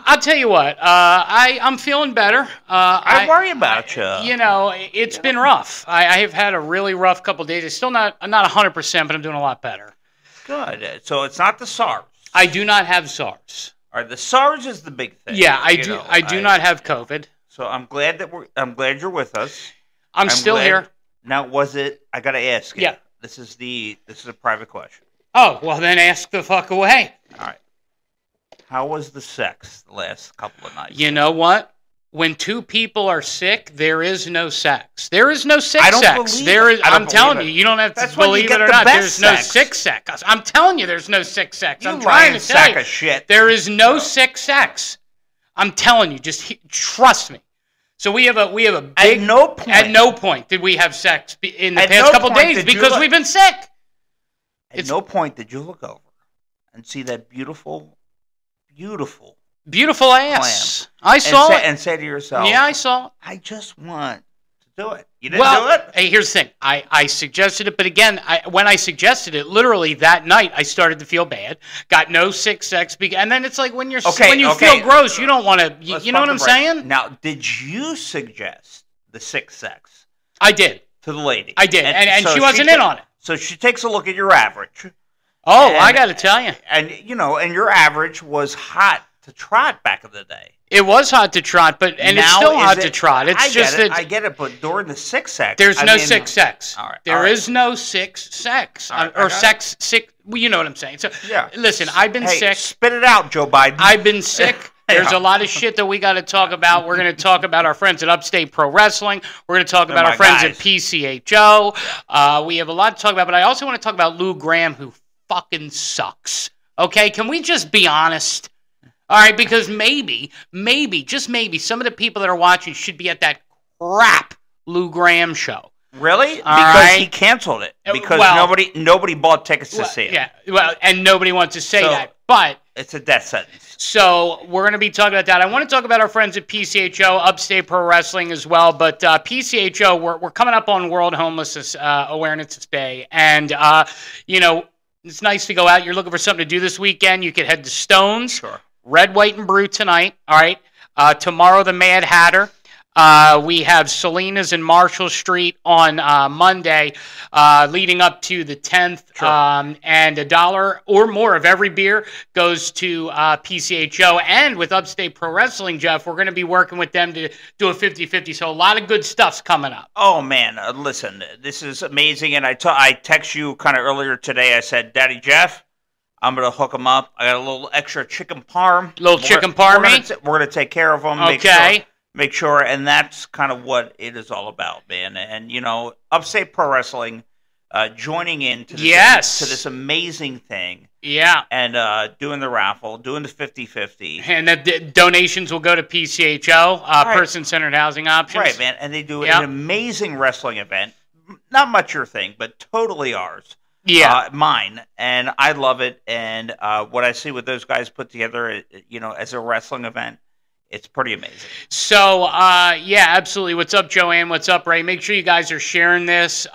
I'll tell you what. I'm feeling better. I worry about you. You know, it's been rough. I have had a really rough couple of days. It's still not 100%, but I'm doing a lot better. Good. So it's not the SARS. I do not have SARS. All right, the SARS is the big thing. Yeah, I do. I do not have COVID. So I'm glad you're with us. I'm still here. Now, was it? I got to ask you. Yeah. This is a private question. Oh, well then ask the fuck away. All right. How was the sex the last couple of nights? You know what? When two people are sick, there is no sex. There is no sick sex. I'm telling you, you don't have to believe it or not. There's no sick sex. I'm telling you, there's no sick sex. I'm trying to tell you, shit. there is no sick sex. I'm telling you, just trust me. So we have a big. At no point did we have sex in the past couple days because we've been sick. At no point did you look over and see that beautiful ass. I saw it. And say to yourself, yeah, I saw it. I just want to do it. You didn't do it? Hey, here's the thing. I suggested it, but again, when I suggested it, literally that night, I started to feel bad. Got no sick sex. And then it's like when you feel gross, you don't want to, you know what I'm saying? Now, did you suggest the sick sex? I did. To the lady? I did, and so she wasn't in on it. So she takes a look at your average. Oh, I got to tell you. And, and your average was hot to trot back in the day. It was hot to trot, it's still hot to trot. I get it, but during the sick sex. There's no sick sex. All right. There is no sick sex. Or sick. Well, you know what I'm saying. So, yeah. Listen, I've been sick. Spit it out, Joe Biden. I've been sick. There's a lot of shit that we got to talk about. We're going to talk about our friends at Upstate Pro Wrestling. We're going to talk about our friends at PCHO. We have a lot to talk about, but I also want to talk about Lou Graham, who fucking sucks. Okay? Can we just be honest? All right, because maybe, just maybe, some of the people that are watching should be at that crap Lou Graham show. Really? Because he canceled it. Because nobody bought tickets to see it. Yeah, and nobody wants to say that. But it's a death sentence. So we're going to be talking about that. I want to talk about our friends at PCHO, Upstate Pro Wrestling as well. But PCHO, we're coming up on World Homelessness Awareness Day. And, it's nice to go out. You're looking for something to do this weekend. You could head to Stone's. Sure. Red, White, and Brew tonight, all right? Tomorrow, the Mad Hatter. We have Selena's in Marshall Street on Monday, leading up to the 10th. Sure. And $1 or more of every beer goes to PCHO. And with Upstate Pro Wrestling, Jeff, we're going to be working with them to do a 50-50. So a lot of good stuff's coming up. Oh, man. Listen, this is amazing. And I text you kind of earlier today. I said, Daddy Jeff, I'm going to hook them up. I got a little extra chicken parm. Chicken parmy? We're going to take care of them. Okay. Make sure, and that's kind of what it is all about, man. And, Upstate Pro Wrestling joining in to this amazing thing. Yeah. And doing the raffle, doing the 50-50. And the donations will go to PCHO, Person-Centered Housing Options. Right, man. And they do an amazing wrestling event. Not much your thing, but totally ours. Yeah. Mine. And I love it. And what I see what those guys put together, as a wrestling event, it's pretty amazing. So, absolutely. What's up, Joanne? What's up, Ray? Make sure you guys are sharing this.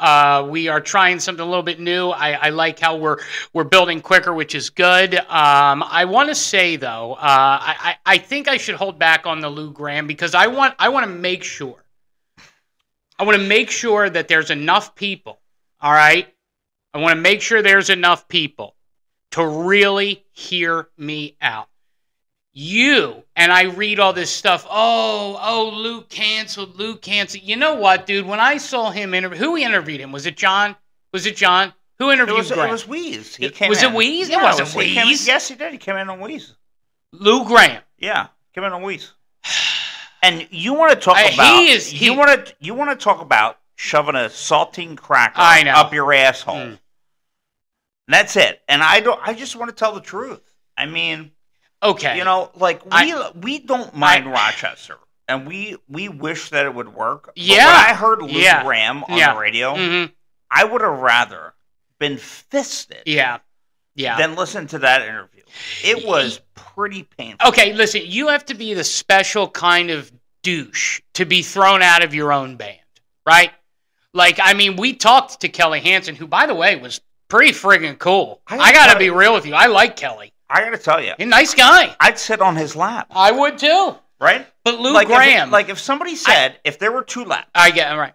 We are trying something a little bit new. I like how we're building quicker, which is good. I want to say, though, I think I should hold back on the Lou Graham because I want to make sure. I want to make sure that there's enough people, all right? I want to make sure there's enough people to really hear me out. And I read all this stuff. Oh, Luke canceled. You know what, dude? When I saw him who interviewed him? Was it John? Who interviewed Graham? It was Weeze. Was it Weeze? Yeah, it wasn't Weeze. Yes, he did. He came in on Weeze. Lou Graham. Yeah, came in on Weeze. And you want to talk about you want to talk about shoving a saltine cracker up your asshole. That's it. And I just want to tell the truth. I mean, okay. We don't mind Rochester, and we wish that it would work. Yeah. But when I heard Lou Graham on the radio, I would have rather been fisted than listen to that interview. It was pretty painful. Okay, listen, you have to be the special kind of douche to be thrown out of your own band, right? We talked to Kelly Hansen, who, by the way, was pretty friggin' cool. I got to be real with you. I like Kelly. I got to tell you. A nice guy. I'd sit on his lap. I would too. Right? But Lou Graham. If somebody said, if there were 2 laps. I get it, right.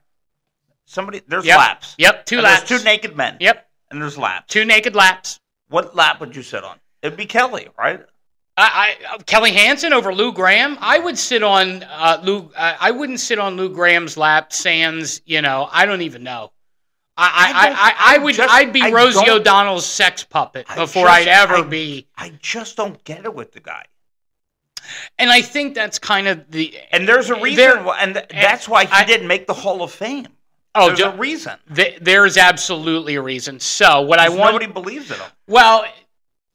There's laps. Yep, 2 laps. There's 2 naked men. Yep. And there's laps. 2 naked laps. What lap would you sit on? It'd be Kelly, right? Kelly Hansen over Lou Graham. I would sit on I wouldn't sit on Lou Graham's lap. Sans, I don't even know. I'd be Rosie O'Donnell's sex puppet before I'd ever be. I just don't get it with the guy. And I think that's kind of and there's a reason, that's why he didn't make the Hall of Fame. Oh, there's a reason. There's absolutely a reason. So nobody believes in him. Well,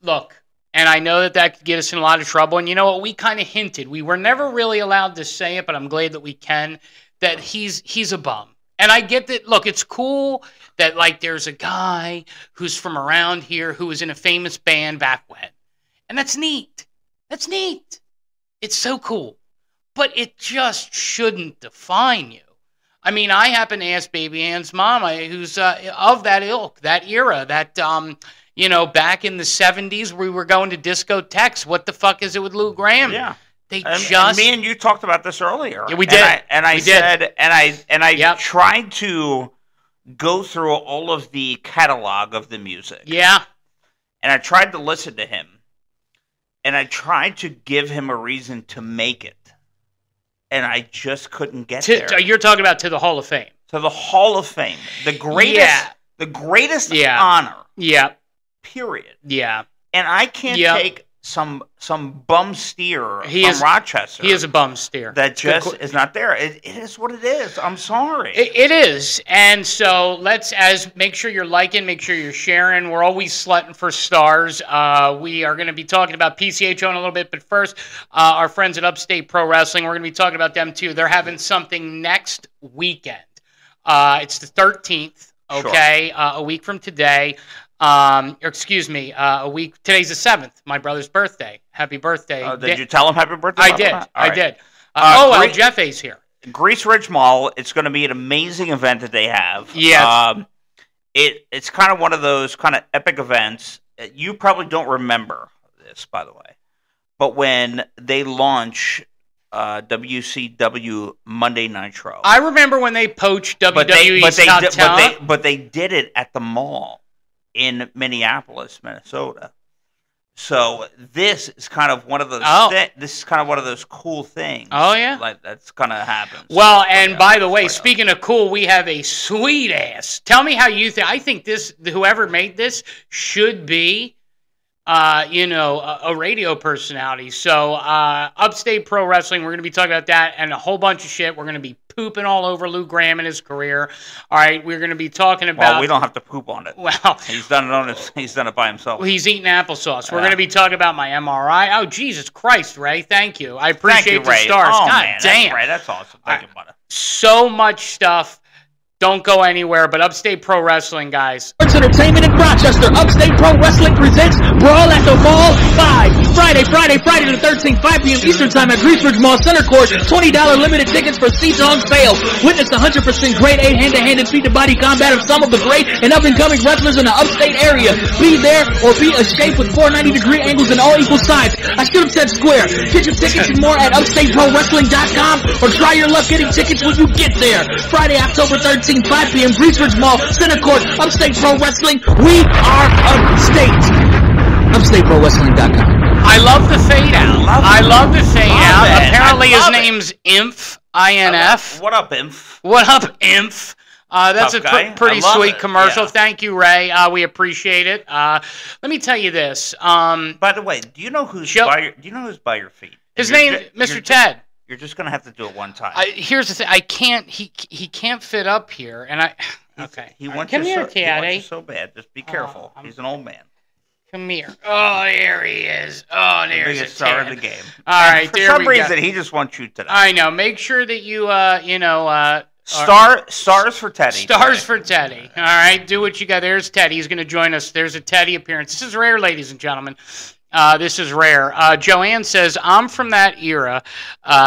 look, and I know that could get us in a lot of trouble. And you know what? We kind of hinted. We were never really allowed to say it, but I'm glad that we can. That he's a bum. And I get that. Look, it's cool that there's a guy who's from around here who was in a famous band back when, and that's neat. That's neat. It's so cool, but it just shouldn't define you. I mean, I happen to ask Baby Ann's mom, who's of that ilk, that era, that, back in the 70s we were going to discotheques. What the fuck is it with Lou Graham? Yeah. And me and you talked about this earlier. Yeah, we did. I tried to go through all of the catalog of the music. Yeah. And I tried to listen to him. And I tried to give him a reason to make it. And I just couldn't get there. You're talking about to the Hall of Fame. To the Hall of Fame. The greatest honor. Yeah. Period. Yeah. And I can't take some bum steer from Rochester. He is a bum steer. That just is not there. It is what it is. I'm sorry. It is. And so let's make sure you're liking, make sure you're sharing. We're always slutting for stars. We are going to be talking about PCHO in a little bit, but first, our friends at Upstate Pro Wrestling, we're going to be talking about them too. They're having something next weekend. It's the 13th, okay? Sure. A week from today. A week. Today's the 7th. My brother's birthday. Happy birthday! Did you tell him happy birthday? I did. Jeff A's here. Grease Ridge Mall. It's going to be an amazing event that they have. Yes. It's kind of one of those kind of epic events. You probably don't remember this, by the way, but when they launch WCW Monday Nitro, I remember when they poached WWE. But they did it at the mall in Minneapolis, Minnesota. So this is kind of one of those. This is kind of one of those cool things. Oh yeah, that's kind of happens. Well, and by the way, speaking of cool, we have a sweet ass. Tell me how you think. I think whoever made this should be, a radio personality. So Upstate Pro Wrestling, we're going to be talking about that and a whole bunch of shit. We're going to be pooping all over Lou Graham and his career. All right, we're going to be talking about. Well, we don't have to poop on it. Well, he's done it by himself. He's eating applesauce. We're going to be talking about my MRI. Oh, Jesus Christ, Ray! Thank you. I appreciate the stars. Oh, God man, damn, that's awesome. Thank you, buddy. So much stuff. Don't go anywhere, but Upstate Pro Wrestling, guys. Sports Entertainment in Rochester. Upstate Pro Wrestling presents Brawl at the Mall 5. Friday the 13th, 5 p.m. Eastern Time at Grease Ridge Mall Center Court. $20 limited tickets for seats on sale. Witness 100% grade A hand-to-hand and feet-to-body combat of some of the great and up-and-coming wrestlers in the upstate area. Be there or be a shape with 490-degree angles and all equal sides. I should have said square. Get your tickets and more at UpstateProWrestling.com or try your luck getting tickets when you get there. Friday, October 13th, 5 p.m. Grease Ridge Mall, Center Court, Upstate Pro Wrestling. We are Upstate. UpstateProWrestling.com. I love the fade out. I love the fade out. Apparently his name's Inf, I-N-F. What up, Inf? What up, Inf? That's a pretty sweet commercial. Yeah. Thank you, Ray. We appreciate it. Let me tell you this. By the way, do you know who's by your feet? His name, Mr. Ted. You're just gonna have to do it one time. Here's the thing. I can't. He can't fit up here, and I. Okay. He wants you so bad. Just be careful. He's an old man. Come here. Oh, there he is. Oh, there's the star of the game. All right. For some reason, he just wants you today. I know. Make sure that you, stars for Teddy. Stars for Teddy. All right. Do what you got. There's Teddy. He's going to join us. There's a Teddy appearance. This is rare, ladies and gentlemen. This is rare. Joanne says, I'm from that era,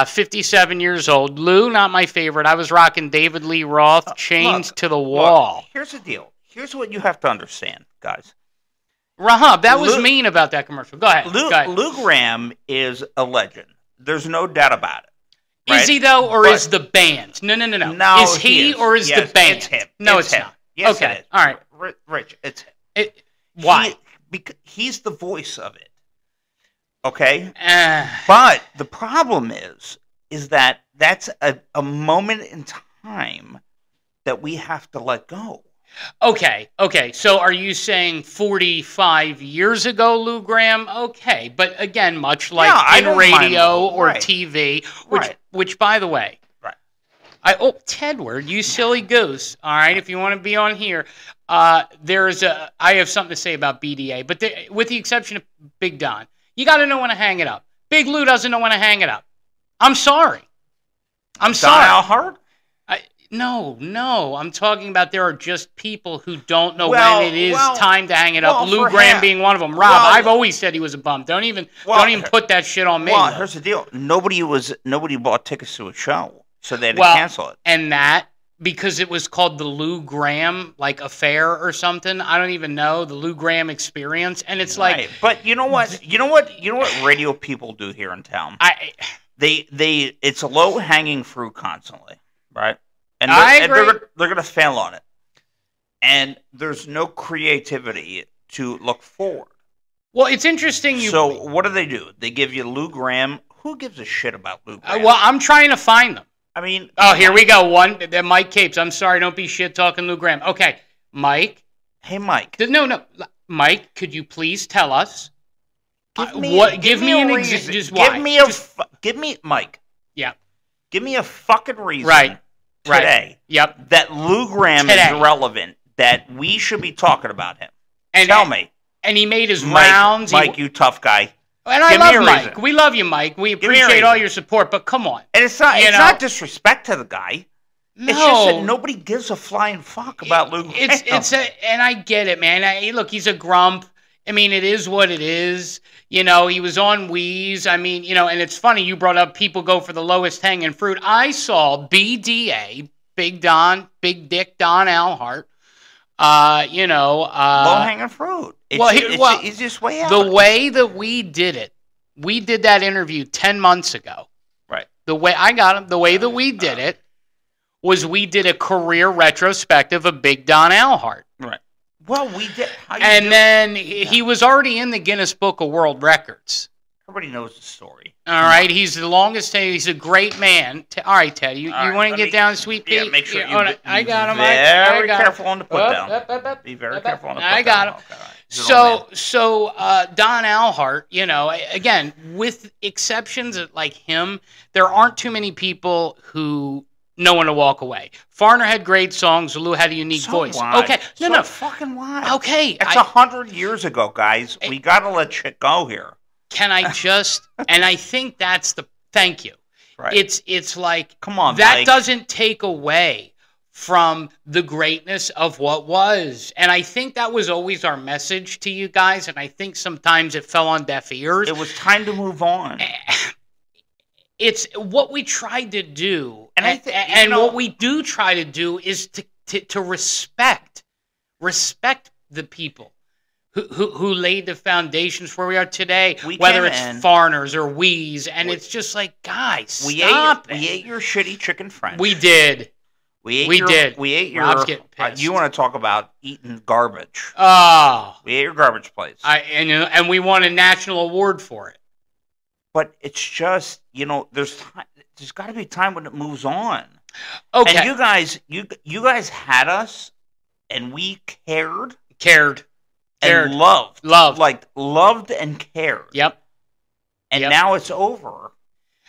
57 years old. Lou, not my favorite. I was rocking David Lee Roth, chained to the wall. Look, here's the deal. Here's what you have to understand, guys. Rahab, that was mean about that commercial. Go ahead. Lou Graham is a legend. There's no doubt about it. Right? Is he, though, or is the band? No. No, is he or is the band? It's him. No, it's not. Yes, okay. It is. All right. Rich, it's him. Why? Because he's the voice of it. Okay? But the problem is that that's a moment in time that we have to let go. Okay. So are you saying 45 years ago, Lou Graham? Okay. But again, much like in radio or TV, which by the way, Tedward, you silly goose. All right. If you want to be on here, I have something to say about BDA, but with the exception of Big Don, you got to know when to hang it up. Big Lou doesn't know when to hang it up. I'm sorry. Don Alhart? No. I'm talking about there are just people who don't know when it is time to hang it up. Lou Graham being one of them. Rob, I've always said he was a bum. Don't even put that shit on me. Well, here's the deal. Nobody bought tickets to a show, so they had to cancel it. And that because it was called the Lou Graham affair or something. I don't even know, the Lou Graham experience, and it's like. But you know what radio people do here in town. It's a low hanging fruit constantly, right? And they're going to fail on it. And there's no creativity to look forward. Well, it's interesting. So what do? They give you Lou Graham. Who gives a shit about Lou Graham? Well, I'm trying to find them. I mean. Here we go. One, Mike Capes. I'm sorry. Don't be shit talking Lou Graham. Okay. Mike. Hey, Mike. No. Mike, could you please tell us? Give me an example. Give me, Mike. Yeah. Give me a fucking reason. Right. Today, Yep. that Lou Graham is relevant, that we should be talking about him. Tell me. And he made his rounds. Mike, you tough guy. And I love Mike. We love you, Mike. We appreciate all your support, but come on. And it's not disrespect to the guy. No. It's just that nobody gives a flying fuck about Lou Graham. And I get it, man. Look, he's a grump. I mean, it is what it is. He was on Wheeze. I mean, and it's funny you brought up people go for the lowest hanging fruit. I saw BDA, Big Dick Don Alhart. Low hanging fruit. It's just way out. The way that we did that interview 10 months ago. Right. The way that we did it was we did a career retrospective of Big Don Alhart. Right. Well, we did. Then he was already in the Guinness Book of World Records. Everybody knows the story. All right. He's the longest. He's a great man. All right, Teddy. You want to get down, Sweet Pea? Yeah, make sure I got him. Very careful on the put down. Be very careful on the put down. I got him. Okay, so Don Alhart, again, with exceptions like him, there aren't too many people who know when to walk away. Farner had great songs. Lou had a unique voice. What? Okay, no, fucking what? Okay, it's 100 years ago, guys. We got to let shit go here. Can I just? And I think that's the. Thank you. Right. It's like, come on, that Mike. Doesn't take away from the greatness of what was. And I think that was always our message to you guys. And I think sometimes it fell on deaf ears. It was time to move on. It's what we tried to do, and what we do try to do is to respect the people who laid the foundations where we are today, whether it's foreigners or Wheeze, and it's just like, guys, stop it. We ate your shitty chicken French. We did. We ate your. Rob's getting pissed. You want to talk about eating garbage? Oh, we ate your garbage plates. And we won a national award for it. But it's just, there's got to be a time when it moves on. Okay. And you guys had us, and we cared. And loved. Loved and cared. Yep. And now it's over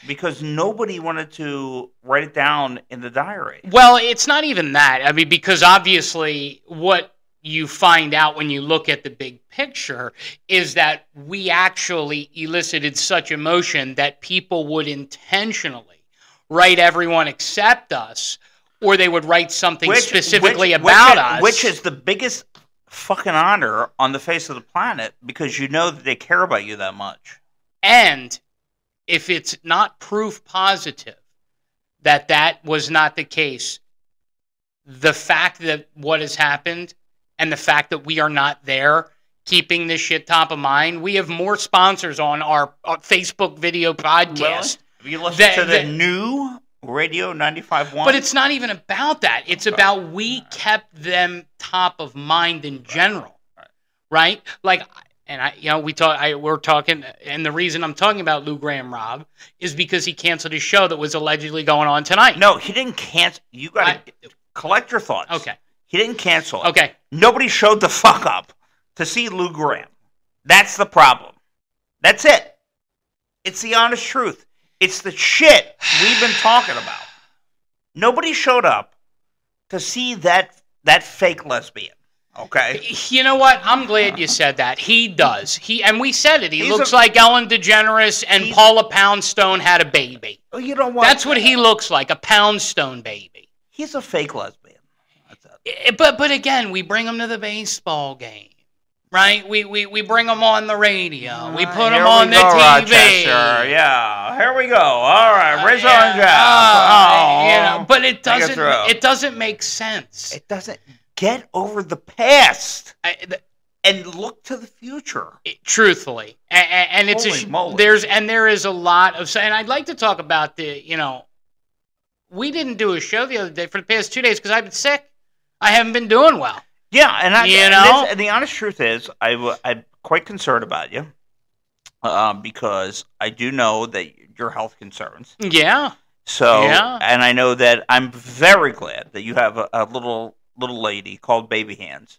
because nobody wanted to write it down in the diary. Well, it's not even that. I mean, because obviously what you find out when you look at the big picture is that we actually elicited such emotion that people would intentionally write everyone except us, or they would write something specifically about us. Which is the biggest fucking honor on the face of the planet, because you know that they care about you that much. And if it's not proof positive that was not the case, the fact that what has happened and the fact that we are not there keeping this shit top of mind. We have more sponsors on our Facebook video podcast. Really? You listen to the new Radio 95.1? But it's not even about that. It's about we kept them top of mind in general, right? Like, and we're talking, and the reason I'm talking about Lou Graham Rob is because he canceled his show that was allegedly going on tonight. No, he didn't cancel. You got to collect your thoughts. Okay. He didn't cancel it. Okay. Nobody showed the fuck up to see Lou Graham. That's the problem. That's it. It's the honest truth. It's the shit we've been talking about. Nobody showed up to see that fake lesbian. Okay. You know what? I'm glad you said that. He does. And we said it. He looks like Ellen DeGeneres and Paula Poundstone had a baby. You know what? That's what he looks like, a Poundstone baby. He's a fake lesbian. That's it. But again, we bring him to the baseball game, right? We bring him on the radio. We put him on the TV. Rochester. Yeah. Here we go. All right. Rizzo and Jeff. But it doesn't make sense. It doesn't. Get over the past and look to the future. Truthfully, and it's there is a lot of, and I'd like to talk about we didn't do a show the other day for the past 2 days because I've been sick. I haven't been doing well. Yeah, and the honest truth is, I'm quite concerned about you because I do know that your health concerns. Yeah. So, and I know that I'm very glad that you have a little lady called Baby Hands.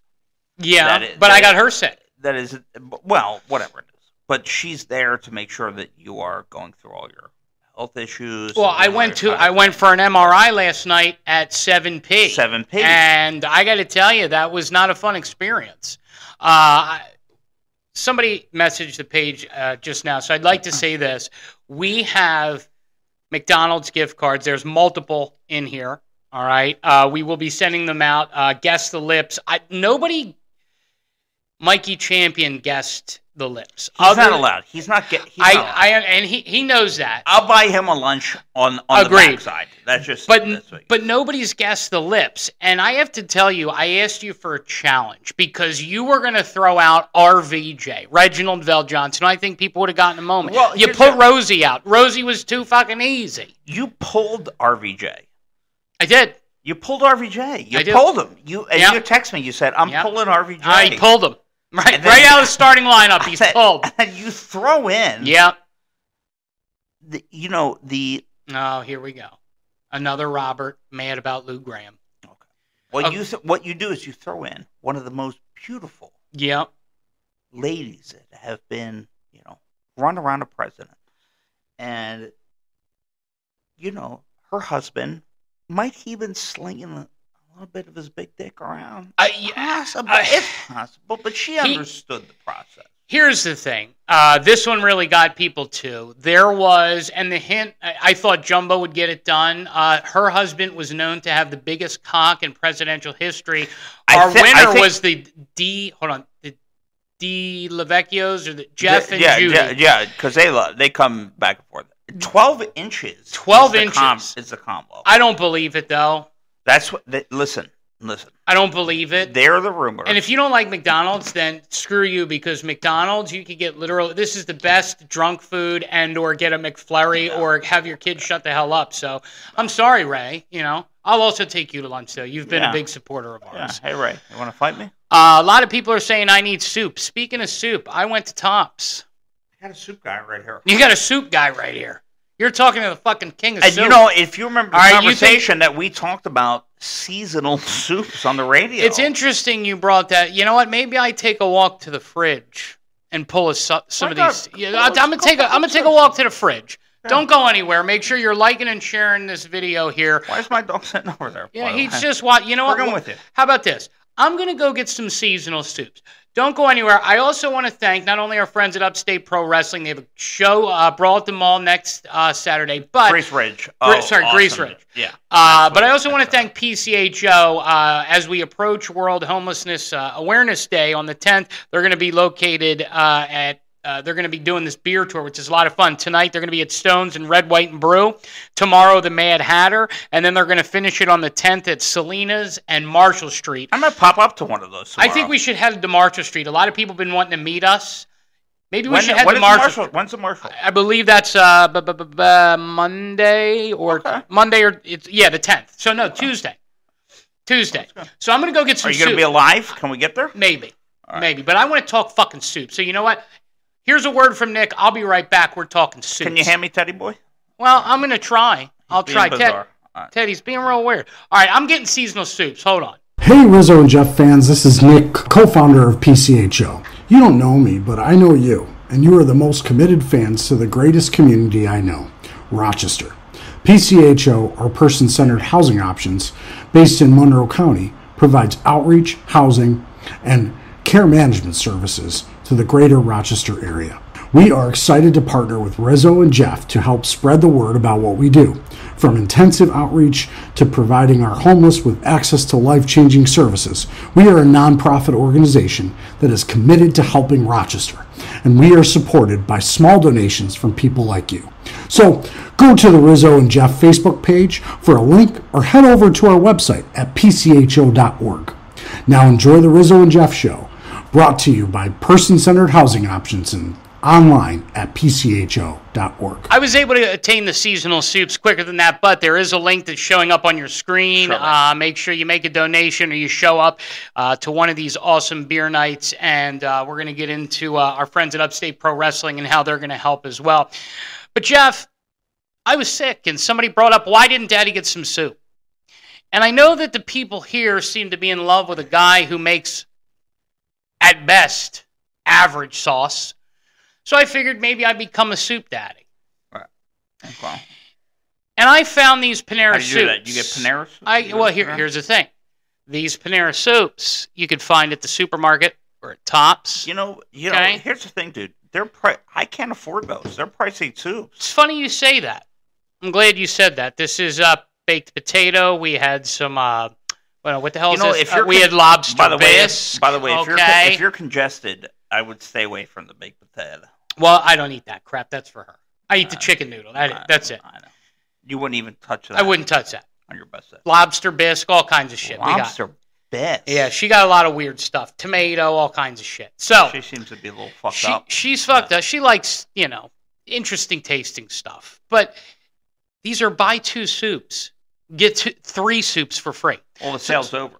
Yeah, but I got her sick. That is, well, whatever it is. But she's there to make sure that you are going through all your health issues. Well, I went for an MRI last night at 7P. 7P. And I got to tell you, that was not a fun experience. Somebody messaged the page just now, so I'd like to say this. We have McDonald's gift cards. There's multiple in here. All right. We will be sending them out. Guess the lips. Mikey Champion guessed the lips. He's not allowed. He's not allowed. And he knows that. I'll buy him a lunch on the backside. That's just. But nobody's guessed the lips. And I have to tell you, I asked you for a challenge because you were going to throw out RVJ, Reginald Vell Johnson. I think people would have gotten a moment. Well, you put Rosie out. Rosie was too fucking easy. You pulled RVJ. I did. You pulled RVJ. You pulled him. You text me. You said, I'm pulling RVJ. I pulled him. Right out of the starting lineup, he's pulled. And you throw in. Yeah. Oh, here we go. Another Robert mad about Lou Graham. Okay. Well, what you do is you throw in one of the most beautiful ladies that have been, run around a president. And, her husband might he been slinging a little bit of his big dick around? It's possible, but she understood the process. Here's the thing. This one really got people too. There was, and the hint, I thought Jumbo would get it done. Her husband was known to have the biggest cock in presidential history. Our winner was the D Lavecchios or the Jeff and Judy. Yeah, because they come back and forth. 12 inches. 12 inches is the combo. I don't believe it though. That's what. Listen. I don't believe it. They're the rumor. And if you don't like McDonald's, then screw you because McDonald's, you could get literally. This is the best drunk food, or get a McFlurry, or have your kids shut the hell up. So I'm sorry, Ray. I'll also take you to lunch though. You've been a big supporter of ours. Yeah. Hey Ray, you want to fight me? A lot of people are saying I need soup. Speaking of soup, I went to Tops. I got a soup guy right here. You got a soup guy right here. You're talking to the fucking king of soup. And if you remember the conversation that we talked about seasonal soups on the radio. It's interesting you brought that. You know what? Maybe I take a walk to the fridge and pull some of these. I'm gonna take a walk to the fridge. Yeah. Don't go anywhere. Make sure you're liking and sharing this video here. Why is my dog sitting over there? Yeah, he's just watching. You know what? We're going with you. How about this? I'm gonna go get some seasonal soups. Don't go anywhere. I also want to thank not only our friends at Upstate Pro Wrestling. They have a show, Brawl at the Mall, next Saturday. But Grease Ridge. Awesome. Grease Ridge. Yeah. But I also want to thank PCHO as we approach World Homelessness Awareness Day on the 10th. They're going to be located at They're going to be doing this beer tour, which is a lot of fun. Tonight, they're going to be at Stone's and Red, White, and Brew. Tomorrow, the Mad Hatter. And then they're going to finish it on the 10th at Selena's and Marshall Street. I'm going to pop up to one of those tomorrow. I think we should head to Marshall Street. A lot of people have been wanting to meet us. Maybe we should head to Marshall. When's the Marshall? I believe that's Monday or the 10th. So, no, Tuesday. So I'm going to go get some soup. Are you going to be alive? Can we get there? Maybe. Right. Maybe. But I want to talk fucking soup. So you know what? Here's a word from Nick. I'll be right back. We're talking soup. Can you hand me Teddy Boy? Well, I'm going to try. I'll try. Teddy's being real weird. All right, I'm getting seasonal soups. Hold on. Hey, Rizzo and Jeff fans. This is Nick, co-founder of PCHO. You don't know me, but I know you. And you are the most committed fans to the greatest community I know, Rochester. PCHO, or Person-Centered Housing Options, based in Monroe County, provides outreach, housing, and care management services to the greater Rochester area. We are excited to partner with Rizzo and Jeff to help spread the word about what we do, from intensive outreach to providing our homeless with access to life-changing services. We are a nonprofit organization that is committed to helping Rochester, and we are supported by small donations from people like you. So go to the Rizzo and Jeff Facebook page for a link or head over to our website at pcho.org. Now enjoy the Rizzo and Jeff show, brought to you by Person-Centered Housing Options and online at pcho.org. I was able to attain the seasonal soups quicker than that, but there is a link that's showing up on your screen. Sure. Make sure you make a donation or you show up to one of these awesome beer nights, and we're going to get into our friends at Upstate Pro Wrestling and how they're going to help as well. But Jeff, I was sick, and somebody brought up, why didn't Daddy get some soup? And I know that the people here seem to be in love with a guy who makes, at best, average sauce. So I figured maybe I'd become a soup daddy. Right. Okay. And I found these Panera soups. How do you do that? You get Panera soups? Well, here's the thing. These Panera soups you could find at the supermarket or at Tops. You know. Here's the thing, dude. I can't afford those. They're pricey soups. It's funny you say that. I'm glad you said that. This is baked potato. We had some. What the hell is this? We had lobster bisque. By the way, if you're congested, I would stay away from the baked potato. Well, I don't eat that crap. That's for her. I eat the chicken noodle. That's it. I know. You wouldn't even touch that. I wouldn't touch that. On your best day. Lobster bisque, all kinds of shit. Lobster bisque? Yeah, she got a lot of weird stuff. Tomato, all kinds of shit. So she seems to be a little fucked up. She's fucked up. She likes, interesting tasting stuff. But these are buy 2 soups. Get 3 soups for free. Well, the sale's over.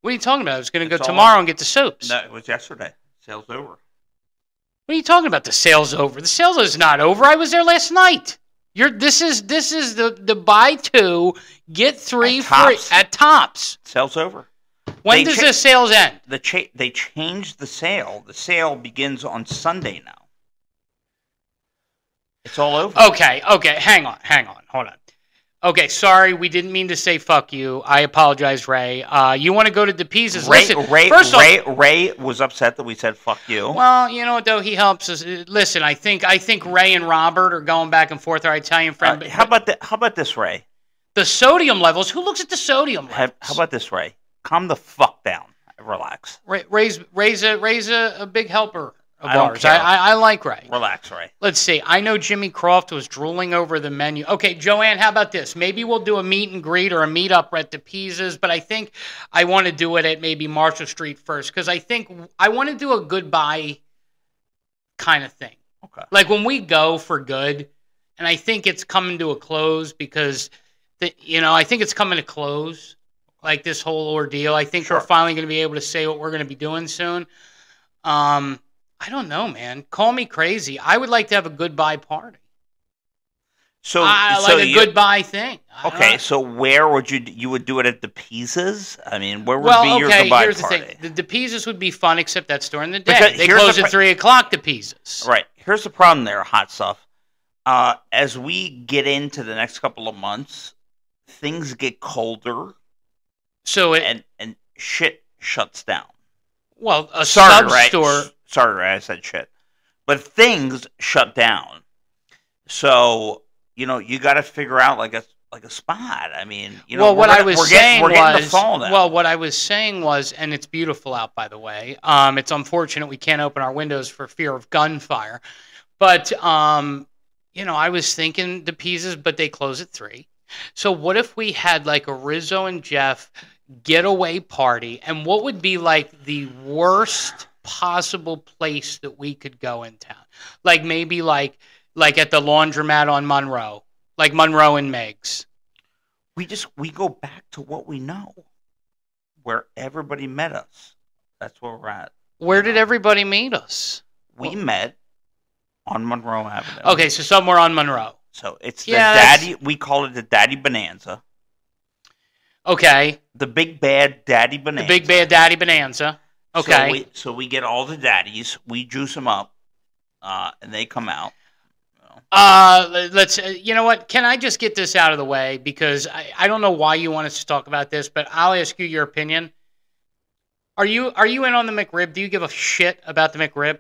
What are you talking about? I was going to go tomorrow and get the soups. No, it was yesterday. Sale's over. What are you talking about? The sale's over. The sale is not over. I was there last night. This is the buy 2, get 3 free at Tops. Sale's over. When does the sales end? They changed the sale. The sale begins on Sunday now. It's all over. Okay. Hang on. Hold on. Okay, sorry, we didn't mean to say fuck you. I apologize, Ray. You want to go to DePisa's? Ray was upset that we said fuck you. Well, you know what, though? He helps us. Listen, I think Ray and Robert are going back and forth, our Italian friend. How about this, Ray? The sodium levels? Who looks at the sodium levels? How about this, Ray? Calm the fuck down. Relax. Ray's a big helper of ours. I like Ray. Relax, Ray. Let's see. I know Jimmy Croft was drooling over the menu. Okay, Joanne, how about this? Maybe we'll do a meet and greet or a meetup at DePisa's, but I think I want to do it at maybe Marshall Street first because I think I want to do a goodbye kind of thing. Okay. Like when we go for good, and I think it's coming to a close because, I think it's coming to close, like this whole ordeal. I think we're finally going to be able to say what we're going to be doing soon. I don't know, man. Call me crazy. I would like to have a goodbye party. A goodbye thing. Okay, so where would you would do it at DePisa's? I mean, where would be your goodbye here's party? The thing. The DePisa's would be fun, except that's during the day. They close at 3 o'clock, DePisa's. Right. Here's the problem there, hot stuff. As we get into the next couple of months, things get colder. And shit shuts down. Well, sub store. Sorry, Ray, I said shit. But things shut down. So, you got to figure out like a like a spot. I mean, you know, what I was saying was, well, what I was saying was, and it's beautiful out, by the way. It's unfortunate we can't open our windows for fear of gunfire, but you know, I was thinking the pieces, but they close at 3. So what if we had like a Rizzo and Jeff getaway party, and what would be like the worst possible place that we could go in town? Like maybe like at the laundromat on Monroe, like Monroe and Meg's. We go back to what we know, where everybody met us. That's where we're at. Where did everybody meet us? We met on Monroe Avenue. Okay, so somewhere on Monroe. So it's the daddy. We call it the Daddy Bonanza. Okay. The big bad Daddy Bonanza. The big bad Daddy Bonanza. Okay. So we get all the daddies. We juice them up, and they come out. Let's. You know what? Can I just get this out of the way, because I don't know why you want us to talk about this, but I'll ask you your opinion. Are you in on the McRib? Do you give a shit about the McRib?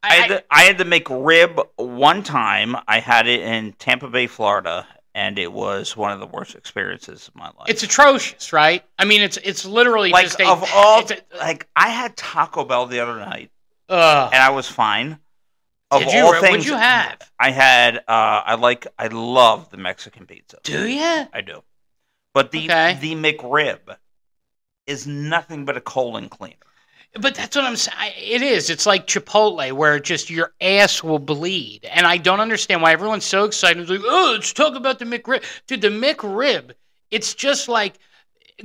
I had the McRib one time. I had it in Tampa Bay, Florida, and it was one of the worst experiences of my life. It's atrocious, right? I mean, it's literally like just like I had Taco Bell the other night, and I was fine. Of all things, what'd you have? I had I love the Mexican pizza. Do you? I do, but the McRib is nothing but a colon cleaner. But that's what I'm saying. It is. It's like Chipotle, where just your ass will bleed. And I don't understand why everyone's so excited. It's like, oh, let's talk about the McRib. Dude, the McRib, it's just like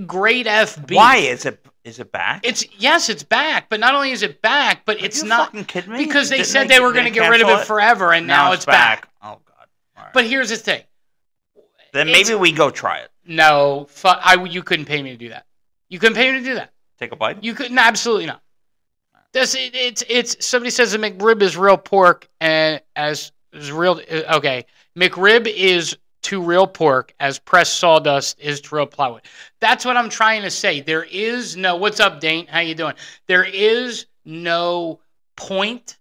great FB. Why is it back? Yes, it's back. But not only is it back, but it's not. Fucking kidding me? Because they said they were going to get rid of it forever, and now it's back. Oh God! All right. But here's the thing. Then maybe we go try it. No, you couldn't pay me to do that. You couldn't pay me to do that. Take a bite? You couldn't. Absolutely not. It's somebody says the McRib is real pork and as real. Okay, McRib is to real pork as pressed sawdust is to real plywood. That's what I'm trying to say. There is no. What's up, Dane? How you doing? There is no point.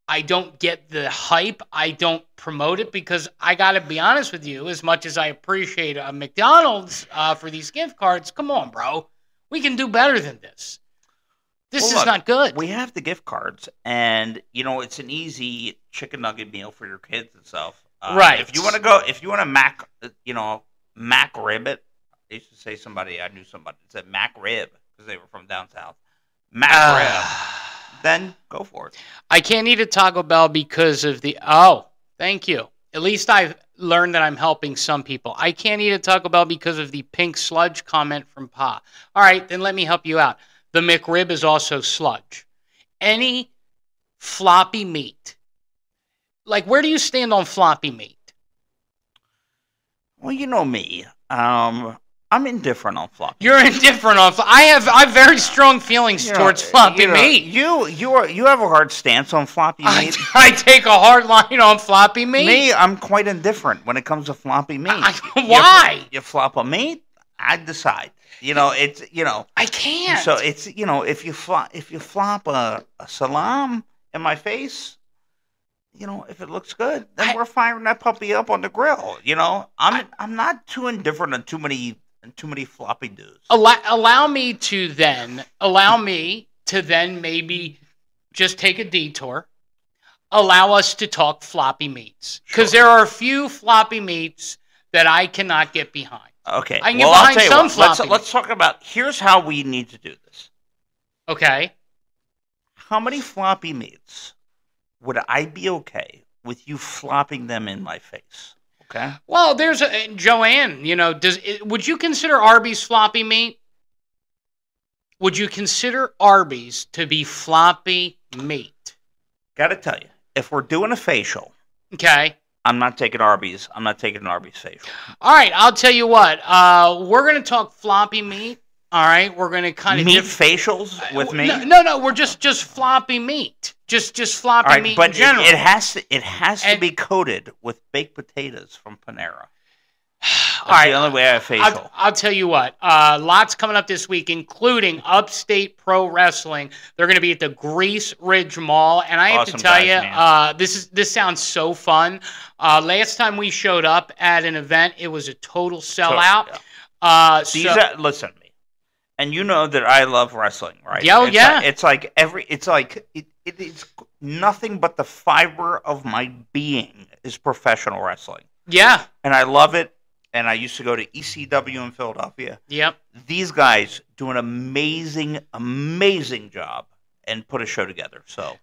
I don't get the hype. I don't promote it because I got to be honest with you. As much as I appreciate a McDonald's for these gift cards, come on, bro. We can do better than this. This is not good. We have the gift cards, and you know it's an easy chicken nugget meal for your kids and stuff. Right. If you want to Mac rib it. I used to say I knew somebody that said Mac rib because they were from down south. Mac rib. Then go for it. I can't eat at Taco Bell because of the. Oh, thank you. At least I've learned that I'm helping some people. I can't eat at Taco Bell because of the pink sludge comment from Pa. All right, then let me help you out. The McRib is also sludge. Any floppy meat. Like, where do you stand on floppy meat? Well, you know me. I'm indifferent on floppy. You're indifferent on floppy. I have very strong feelings towards floppy meat. You have a hard stance on floppy meat. I take a hard line on floppy meat. Me, I'm quite indifferent when it comes to floppy meat. Why? You flop a meat, I decide. I can't. So it's if you flop a salam in my face, if it looks good, then we're firing that puppy up on the grill. I'm not too indifferent on too many floppy dudes. Allow me to then maybe just take a detour. Allow us to talk floppy meats because there are a few floppy meats that I cannot get behind. Okay. I can get behind some floppy meats. Let's talk about. Here's how we need to do this. Okay. How many floppy meats would I be okay with you flopping them in my face? Okay. Well, there's Joanne. Would you consider Arby's floppy meat? Would you consider Arby's to be floppy meat? Got to tell you, if we're doing a facial, okay, I'm not taking Arby's. I'm not taking an Arby's facial. All right, I'll tell you what. We're gonna talk floppy meat. All right, we're gonna kind of meat facials with me. No, we're just floppy meat. Just floppy meat in general. It has to be coated with baked potatoes from Panera. That's the only way I have facial. I'll tell you what. Lots coming up this week, including Upstate Pro Wrestling. They're going to be at the Grease Ridge Mall, and I have to tell you, this sounds so fun. Last time we showed up at an event, it was a total sellout. Listen to me, and you know that I love wrestling, right? Yeah, it's nothing but the fiber of my being is professional wrestling. Yeah. And I love it. And I used to go to ECW in Philadelphia. Yep. These guys do an amazing, amazing job and put a show together. So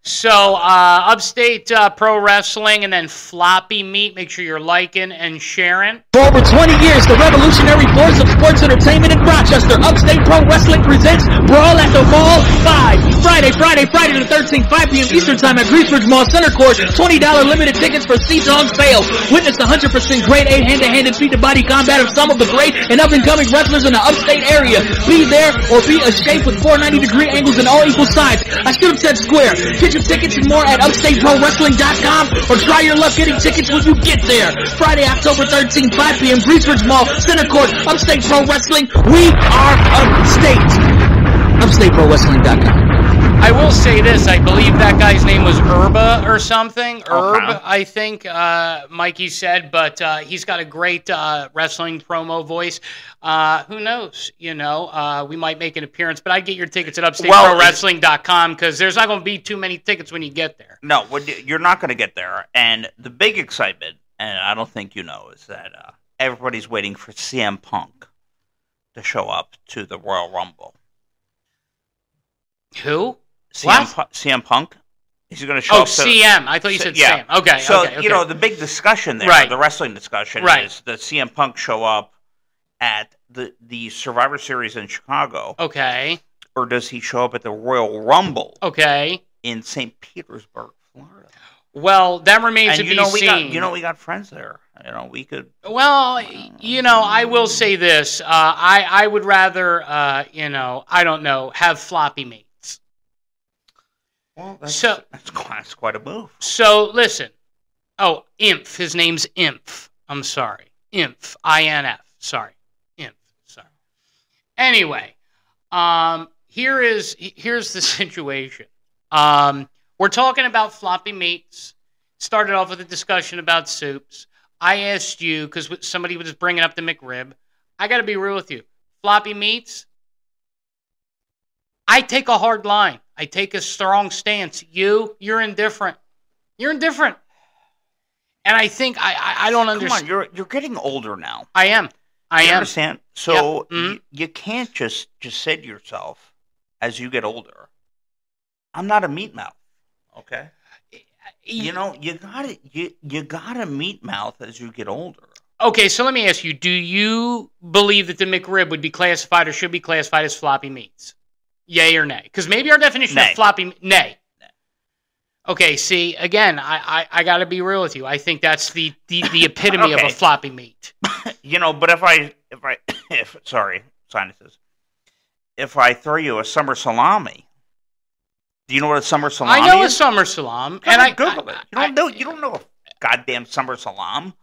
Upstate Pro Wrestling and then Floppy Meat. Make sure you're liking and sharing. For over 20 years, the revolutionary force of sports entertainment in Rochester, Upstate Pro Wrestling presents Brawl at the Mall 5. Friday the 13th, 5 p.m. Eastern Time at Grease Ridge Mall Center Court. $20 limited tickets for seats on sale. Witness the 100% grade A hand-to-hand and feet-to-body combat of some of the great and up-and-coming wrestlers in the Upstate area. Be there or be a shape with 490-degree angles and all equal sides. I should have said square. Get your tickets and more at UpstateProWrestling.com or try your luck getting tickets when you get there. Friday, October 13th, 5 p.m. Grease Ridge Mall, Center Court, Upstate Pro Wrestling. We are Upstate. UpstateProWrestling.com. I will say this. I believe that guy's name was Urba or something. Herb, I think Mikey said, but he's got a great wrestling promo voice. Who knows? You know, we might make an appearance, but I'd get your tickets at UpstateProWrestling.com because there's not going to be too many tickets when you get there. No, you're not going to get there. And the big excitement, and I don't think you know, is that everybody's waiting for CM Punk to show up to the Royal Rumble. Who? CM Punk? Is he going to show up? Oh, CM. I thought you said Sam. Okay. So, okay. You know, the big discussion there, the wrestling discussion, is that CM Punk show up at the Survivor Series in Chicago. Okay. Or does he show up at the Royal Rumble? Okay. In St. Petersburg, Florida. Well, that remains to be seen. We got friends there. You know, we could. Well, you know, I will say this. I would rather, I don't know, have floppy meats. Well, that's quite a move. So, listen. Oh, Inf. His name's Inf. I'm sorry. Inf. INF. Sorry. Inf. Sorry. Anyway, here's the situation. We're talking about floppy meats. Started off with a discussion about soups. I asked you, because somebody was bringing up the McRib. I got to be real with you. Floppy meats, I take a hard line. I take a strong stance. You're indifferent. You're indifferent. And I think I don't understand. Come on, you're getting older now. I am. I understand? So you can't just say to yourself, as you get older, I'm not a meat mouth. Okay? You know, you gotta meat mouth as you get older. Okay, so let me ask you, do you believe that the McRib would be classified or should be classified as floppy meats? Yay or nay? Because maybe our definition of floppy... Nay. Okay, see, again, I got to be real with you. I think that's the epitome of a floppy meat. You know, but sorry, sinuses. If I throw you a summer salami, do you know what a summer salami is? I know a summer salami. And I Google it. You don't know a goddamn summer salami.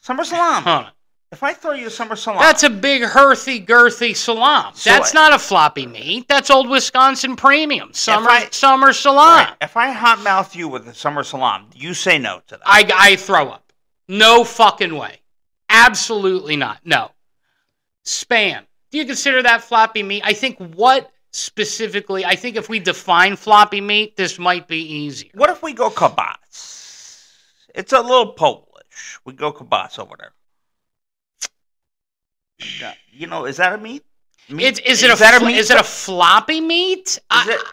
Summer salami. Huh. If I throw you a summer salami. That's a big, girthy salami. So that's not a floppy meat. That's old Wisconsin premium. Summer salami. Right, if I hot mouth you with a summer salami, you say no to that. I throw up. No fucking way. Absolutely not. No. Spam. Do you consider that floppy meat? I think if we define floppy meat, this might be easier. What if we go kibas? It's a little Polish. We go kibas over there. You know, is that a meat? Is it a floppy meat?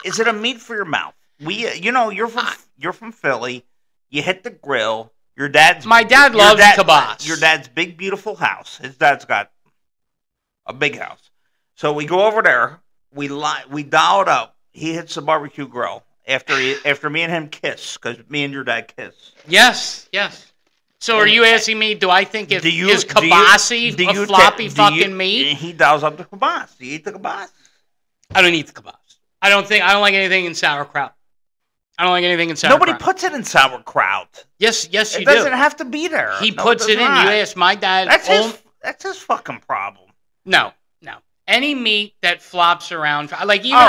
Is it a meat for your mouth? You're from Philly. You hit the grill. My dad loves kibas. Your dad's big, beautiful house. His dad's got a big house. So we go over there. We dial it up. He hits the barbecue grill after me and him kiss, because me and your dad kiss. Yes. So are you asking me, do I think is kibasi a floppy fucking meat? He dials up the kibas. Do you eat the kibas? I don't eat the kibas. I don't like anything in sauerkraut. Nobody puts it in sauerkraut. Yes, you do. It doesn't have to be there. He puts it in. You ask my dad. That's his fucking problem. No. Any meat that flops around, like even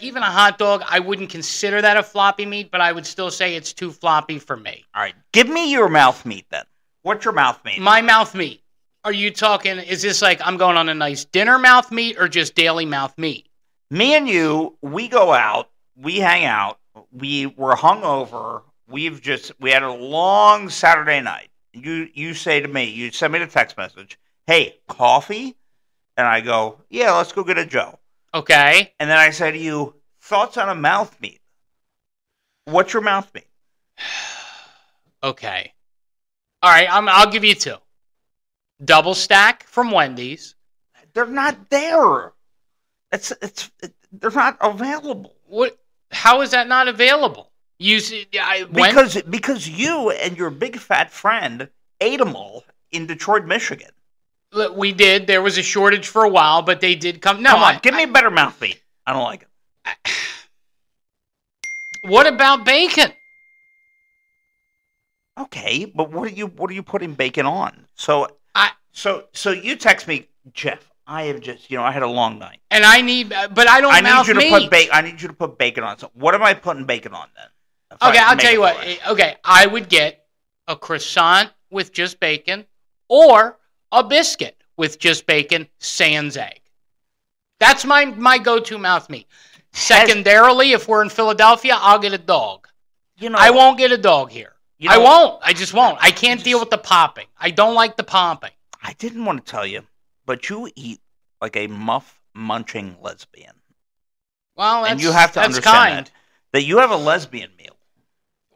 even a hot dog, I wouldn't consider that a floppy meat, but I would still say it's too floppy for me. All right, give me your mouth meat then. What's your mouth meat? My mouth meat. Are you talking? Is this like I'm going on a nice dinner mouth meat or just daily mouth meat? Me and you, we go out, we hang out, we were hungover. We had a long Saturday night. You say to me, you send me the text message, "Hey, coffee?" And I go, "Yeah, let's go get a Joe." Okay. And then I say to you, "Thoughts on a mouth meat? What's your mouth meat?" Okay. All right, I'll give you 2. Double stack from Wendy's. They're not there. They're not available. What? How is that not available? Because you and your big fat friend ate them all in Detroit, Michigan. We did. There was a shortage for a while, but they did come. No, come on, give me a better mouth meat. I don't like it. What about bacon? Okay, but what are you putting bacon on? So you text me, Jeff. I have just, I had a long night, and I need, but I don't. I need you to put I need you to put bacon on. So what am I putting bacon on then? Okay, I'll tell you what. Okay, I would get a croissant with just bacon, or a biscuit with just bacon, sans egg. That's my go-to mouth meat. Secondarily, if we're in Philadelphia, I'll get a dog. I won't get a dog here. I won't. I just won't. I can't deal with the popping. I don't like the popping. I didn't want to tell you, but you eat like a muff-munching lesbian. Well, and you have to understand that you have a lesbian meal,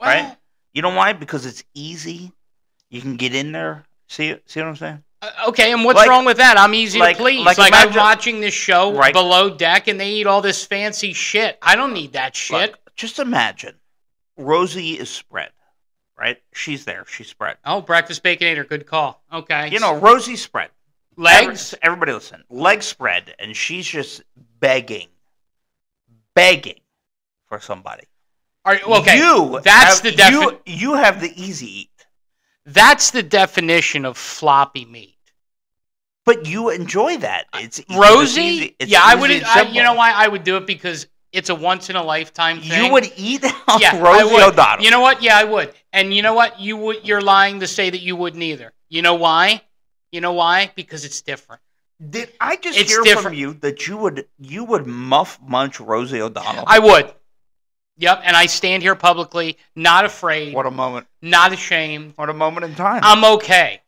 right? You know why? Because it's easy. You can get in there. See what I'm saying? Okay, and what's wrong with that? I'm easy to please. I'm watching this show Below Deck, and they eat all this fancy shit. I don't need that shit. Just imagine, Rosie is spread, right? She's there. She's spread. Oh, breakfast baconator. Good call. Okay. Rosie's spread. Legs? Everybody listen. Legs spread, and she's just begging for somebody. Okay. You have the easy eat. That's the definition of floppy meat. But you enjoy that. It's Rosie? It's I would. You know why I would do it? Because it's a once in a lifetime thing. You would eat Rosie O'Donnell. You know what? Yeah, I would. And you know what? You're lying to say that you wouldn't either. You know why? Because it's different. Did I just hear from you that you would munch Rosie O'Donnell? I would. Yep, and I stand here publicly, not afraid. What a moment. Not ashamed. What a moment in time. I'm okay.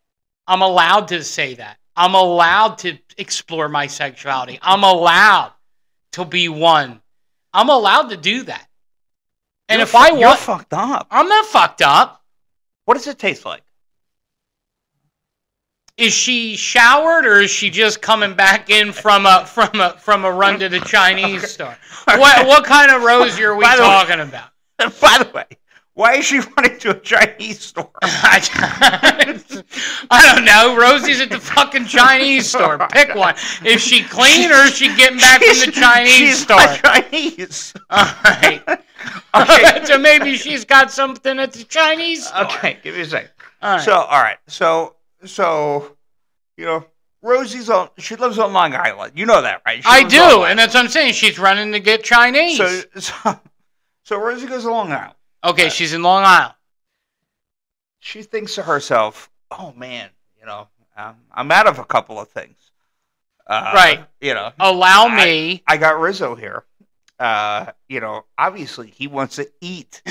I'm allowed to say that. I'm allowed to explore my sexuality. I'm allowed to be one. I'm allowed to do that. And you're fucked up. I'm not fucked up. What does it taste like? Is she showered or is she just coming back in from a run to the Chinese store? What kind of Rosie are we talking about? By the way, why is she running to a Chinese store? I don't know. Rosie's at the fucking Chinese store. Pick one. Is she clean or is she getting back from the Chinese store? She's Chinese. All right. Okay. So maybe she's got something at the Chinese store. Okay, give me a second. All right. So, Rosie's she lives on Long Island. You know that, right? I do, and that's what I'm saying. She's running to get Chinese. So Rosie goes to Long Island. Okay, she's in Long Island. She thinks to herself, "Oh man, I'm out of a couple of things." Right. Allow me. I got Rizzo here. Obviously he wants to eat.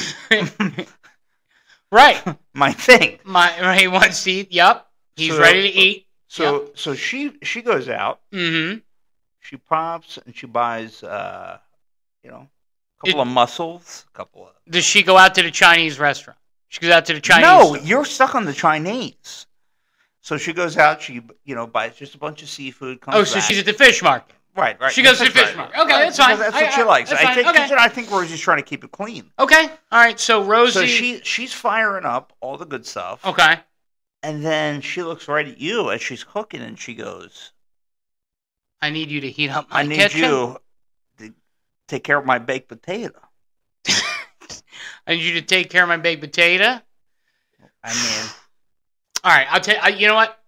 Right. My thing. He wants to eat. Yep. He's ready to eat. So she goes out. Mm-hmm. She pops and she buys a couple of mussels, Does she go out to the Chinese restaurant? She goes out to the Chinese. No, you're stuck on the Chinese. So she goes out. She buys just a bunch of seafood. So she's at the fish market. Right. She goes to the fish market. Okay, that's fine. That's what she likes. I think Rosie's trying to keep it clean. Okay. All right. So Rosie. So she's firing up all the good stuff. Okay. And then she looks right at you as she's cooking, and she goes, "I need you to heat up my kitchen. I need you to take care of my baked potato." I need you to take care of my baked potato. I mean, all right. I'll tell you. You know what?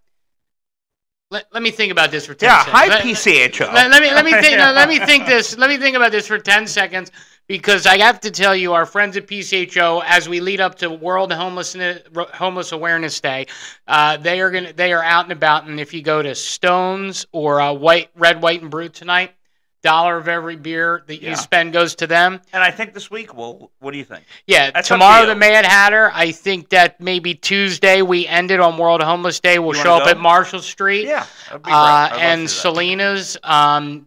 Let me think about this for 10 seconds. Yeah, hi PCHO. Let me think this. Let me think about this for 10 seconds because I have to tell you, our friends at PCHO, as we lead up to World Homeless Awareness Day, they are out and about. And if you go to Stones or Red, White, and Brute tonight, $1 of every beer that you spend goes to them. And I think this week, what do you think? Yeah, that's tomorrow the Mad Hatter. I think that maybe Tuesday we end it on World Homeless Day. We'll show up at Marshall Street. Yeah, that'd be great. And Selena's.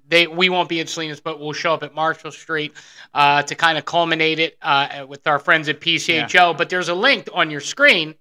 We won't be at Selena's, but we'll show up at Marshall Street to kind of culminate it with our friends at PCHO. Yeah. But there's a link on your screen.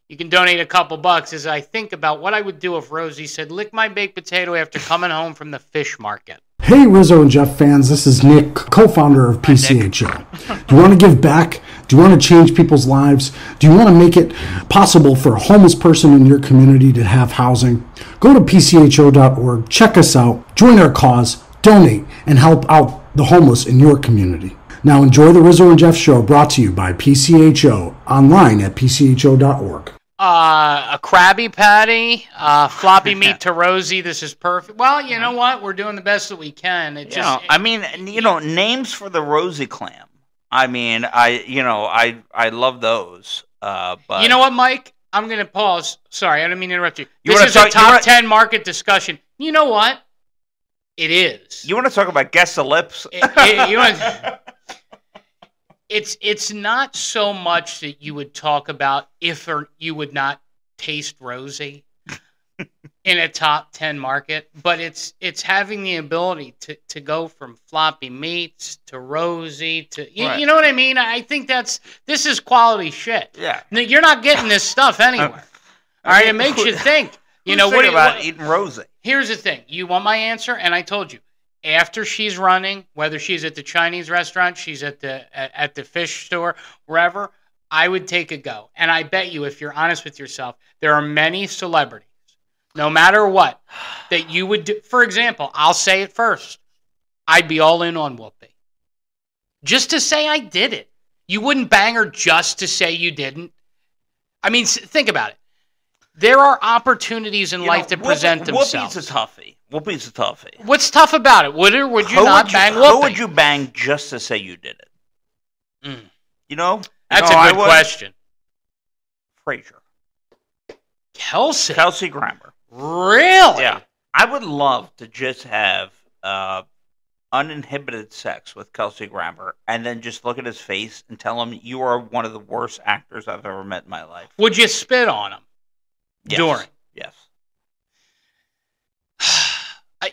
You can donate a couple bucks as I think about what I would do if Rosie said, lick my baked potato after coming home from the fish market. Hey, Rizzo and Jeff fans, this is Nick, co-founder of PCHO. Do you want to give back? Do you want to change people's lives? Do you want to make it possible for a homeless person in your community to have housing? Go to PCHO.org, check us out, join our cause, donate, and help out the homeless in your community. Now enjoy the Rizzo and Jeff show brought to you by PCHO, online at PCHO.org. A Krabby Patty, floppy meat to Rosie. This is perfect. Well, you know what? We're doing the best that we can. Names for the Rosie clam. I mean, I love those. But you know what, Mike? I'm going to pause. Sorry, I didn't mean to interrupt you. This is a top 10 market discussion. You know what? It is. You want to talk about guess the lips? It's not so much that you would talk about if or you would not taste Rosie in a top 10 market, but it's having the ability to go from floppy meats to Rosie to you know what I mean? I think this is quality shit. Yeah. You're not getting this stuff anywhere. All right, it makes you think. What about eating Rosie? Here's the thing. You want my answer? And I told you. After she's running, whether she's at the Chinese restaurant, she's at the fish store, wherever, I would take a go. And I bet you, if you're honest with yourself, there are many celebrities, no matter what, that you would do. For example, I'll say it first. I'd be all in on Whoopi. Just to say I did it. You wouldn't bang her just to say you didn't. I mean, think about it. There are opportunities in life that present themselves. Whoopi's a toughie. Whoopi's a toughie. What's tough about it? Would you not bang Whoopi? Who would you bang just to say you did it? You know? That's a good question. Frasier. Kelsey Grammer. Really? Yeah. I would love to just have uninhibited sex with Kelsey Grammer and then just look at his face and tell him you are one of the worst actors I've ever met in my life. Would you spit on him? Yes. During? Yes.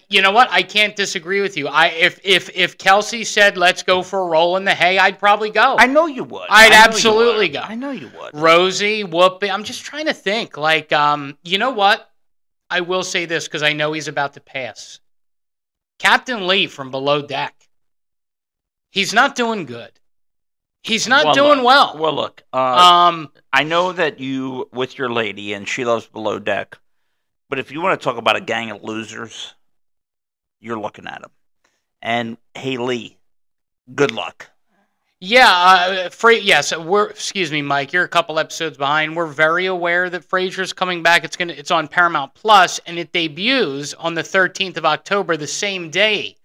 You know what? I can't disagree with you. If Kelsey said, let's go for a roll in the hay, I'd probably go. I know you would. I'd absolutely go. I know you would. Rosie, Whoopi. I'm just trying to think. You know what? I will say this because I know he's about to pass. Captain Lee from Below Deck. He's not doing good. He's not doing well. Well, look. I know that you with your lady and she loves Below Deck, but if you want to talk about a gang of losers, you're looking at him. And hey, Lee, good luck. Yeah, yes. Excuse me, Mike. You're a couple episodes behind. We're very aware that Frasier's coming back. It's on Paramount Plus, and it debuts on the 13th of October, the same day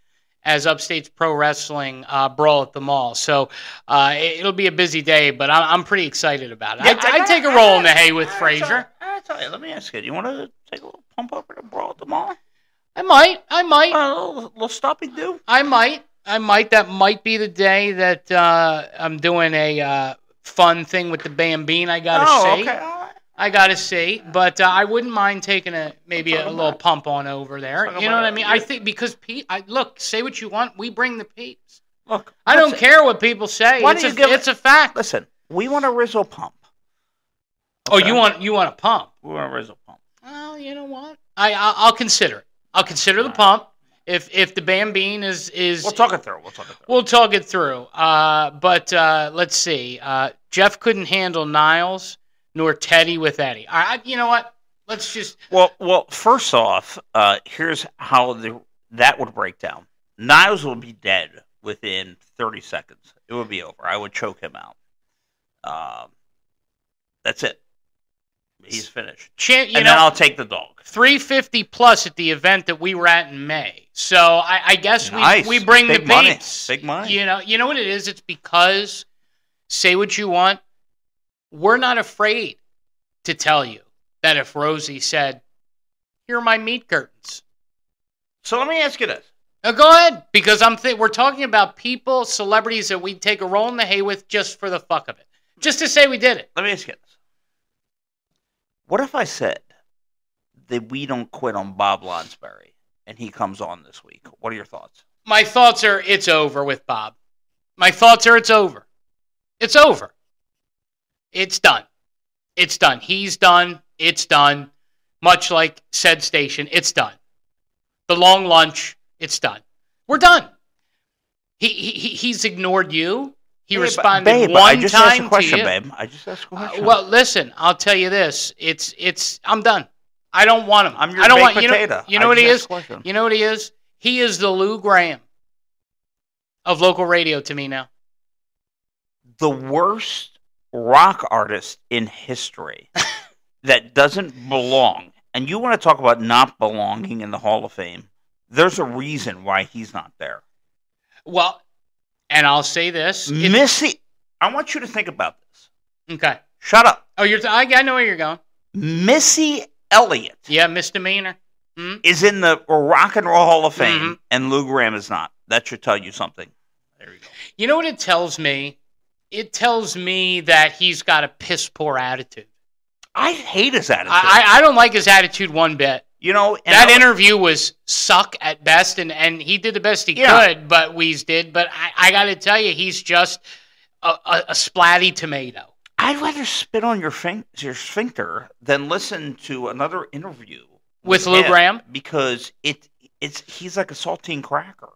as Upstate's Pro Wrestling Brawl at the Mall. So it'll be a busy day, but I'm pretty excited about it. I'd take a roll in the hay with Frasier. I tell you, let me ask you, do you want to take a little pump over to Brawl at the Mall? I might. A little stoppy do? I might. That might be the day that I'm doing a fun thing with the Bambine. I gotta see. Okay. All right. I gotta see, but I wouldn't mind taking a little pump on over there. You know what I mean? I think because Pete, look, say what you want. We bring the peeps. Look, I don't care what people say. It's a fact. Listen, we want a Rizzo pump. Okay? Oh, you want a pump? We want a Rizzo pump. Well, you know what? I'll consider it. I'll consider the pump. If the Bambine is we'll talk it through. We'll talk it through. But let's see. Jeff couldn't handle Niles, nor Teddy with Eddie. You know what? Let's just. Well. First off, here's how that would break down. Niles will be dead within 30 seconds. It would be over. I would choke him out. That's it. He's finished. Then I'll take the dog. 350 plus at the event that we were at in May. So I guess we bring the peeps. Big money. You know what it is? It's because, say what you want, we're not afraid to tell you that if Rosie said, "Here are my meat curtains." So let me ask you this. Go ahead, because we're talking about people, celebrities that we'd take a roll in the hay with just for the fuck of it. Just to say we did it. Let me ask you this. What if I said that we don't quit on Bob Lonsberry and he comes on this week? What are your thoughts? My thoughts are it's over with Bob. My thoughts are it's over. It's over. It's done. It's done. He's done. It's done. Much like said station, it's done. The long lunch, it's done. We're done. He's ignored you. He responded one time to you. I just asked a question, babe. I just asked a question. Well, listen, I'll tell you this. I'm done. I don't want him. I'm your baked potato. You know what he is? You know what he is? He is the Lou Graham of local radio to me now. The worst rock artist in history that doesn't belong. And you want to talk about not belonging in the Hall of Fame? There's a reason why he's not there. Well, and I'll say this. Missy, I want you to think about this. Okay. Shut up. Oh, I know where you're going. Missy Elliott. Yeah, misdemeanor. Is in the Rock and Roll Hall of Fame, and Lou Graham is not. That should tell you something. There you go. You know what it tells me? It tells me that he's got a piss-poor attitude. I hate his attitude. I don't like his attitude one bit. You know, that interview was suck at best, and he did the best he could, but Weeze did. But I got to tell you, he's just a splatty tomato. I'd rather spit on your sphincter than listen to another interview with Lou Graham, because he's like a saltine cracker.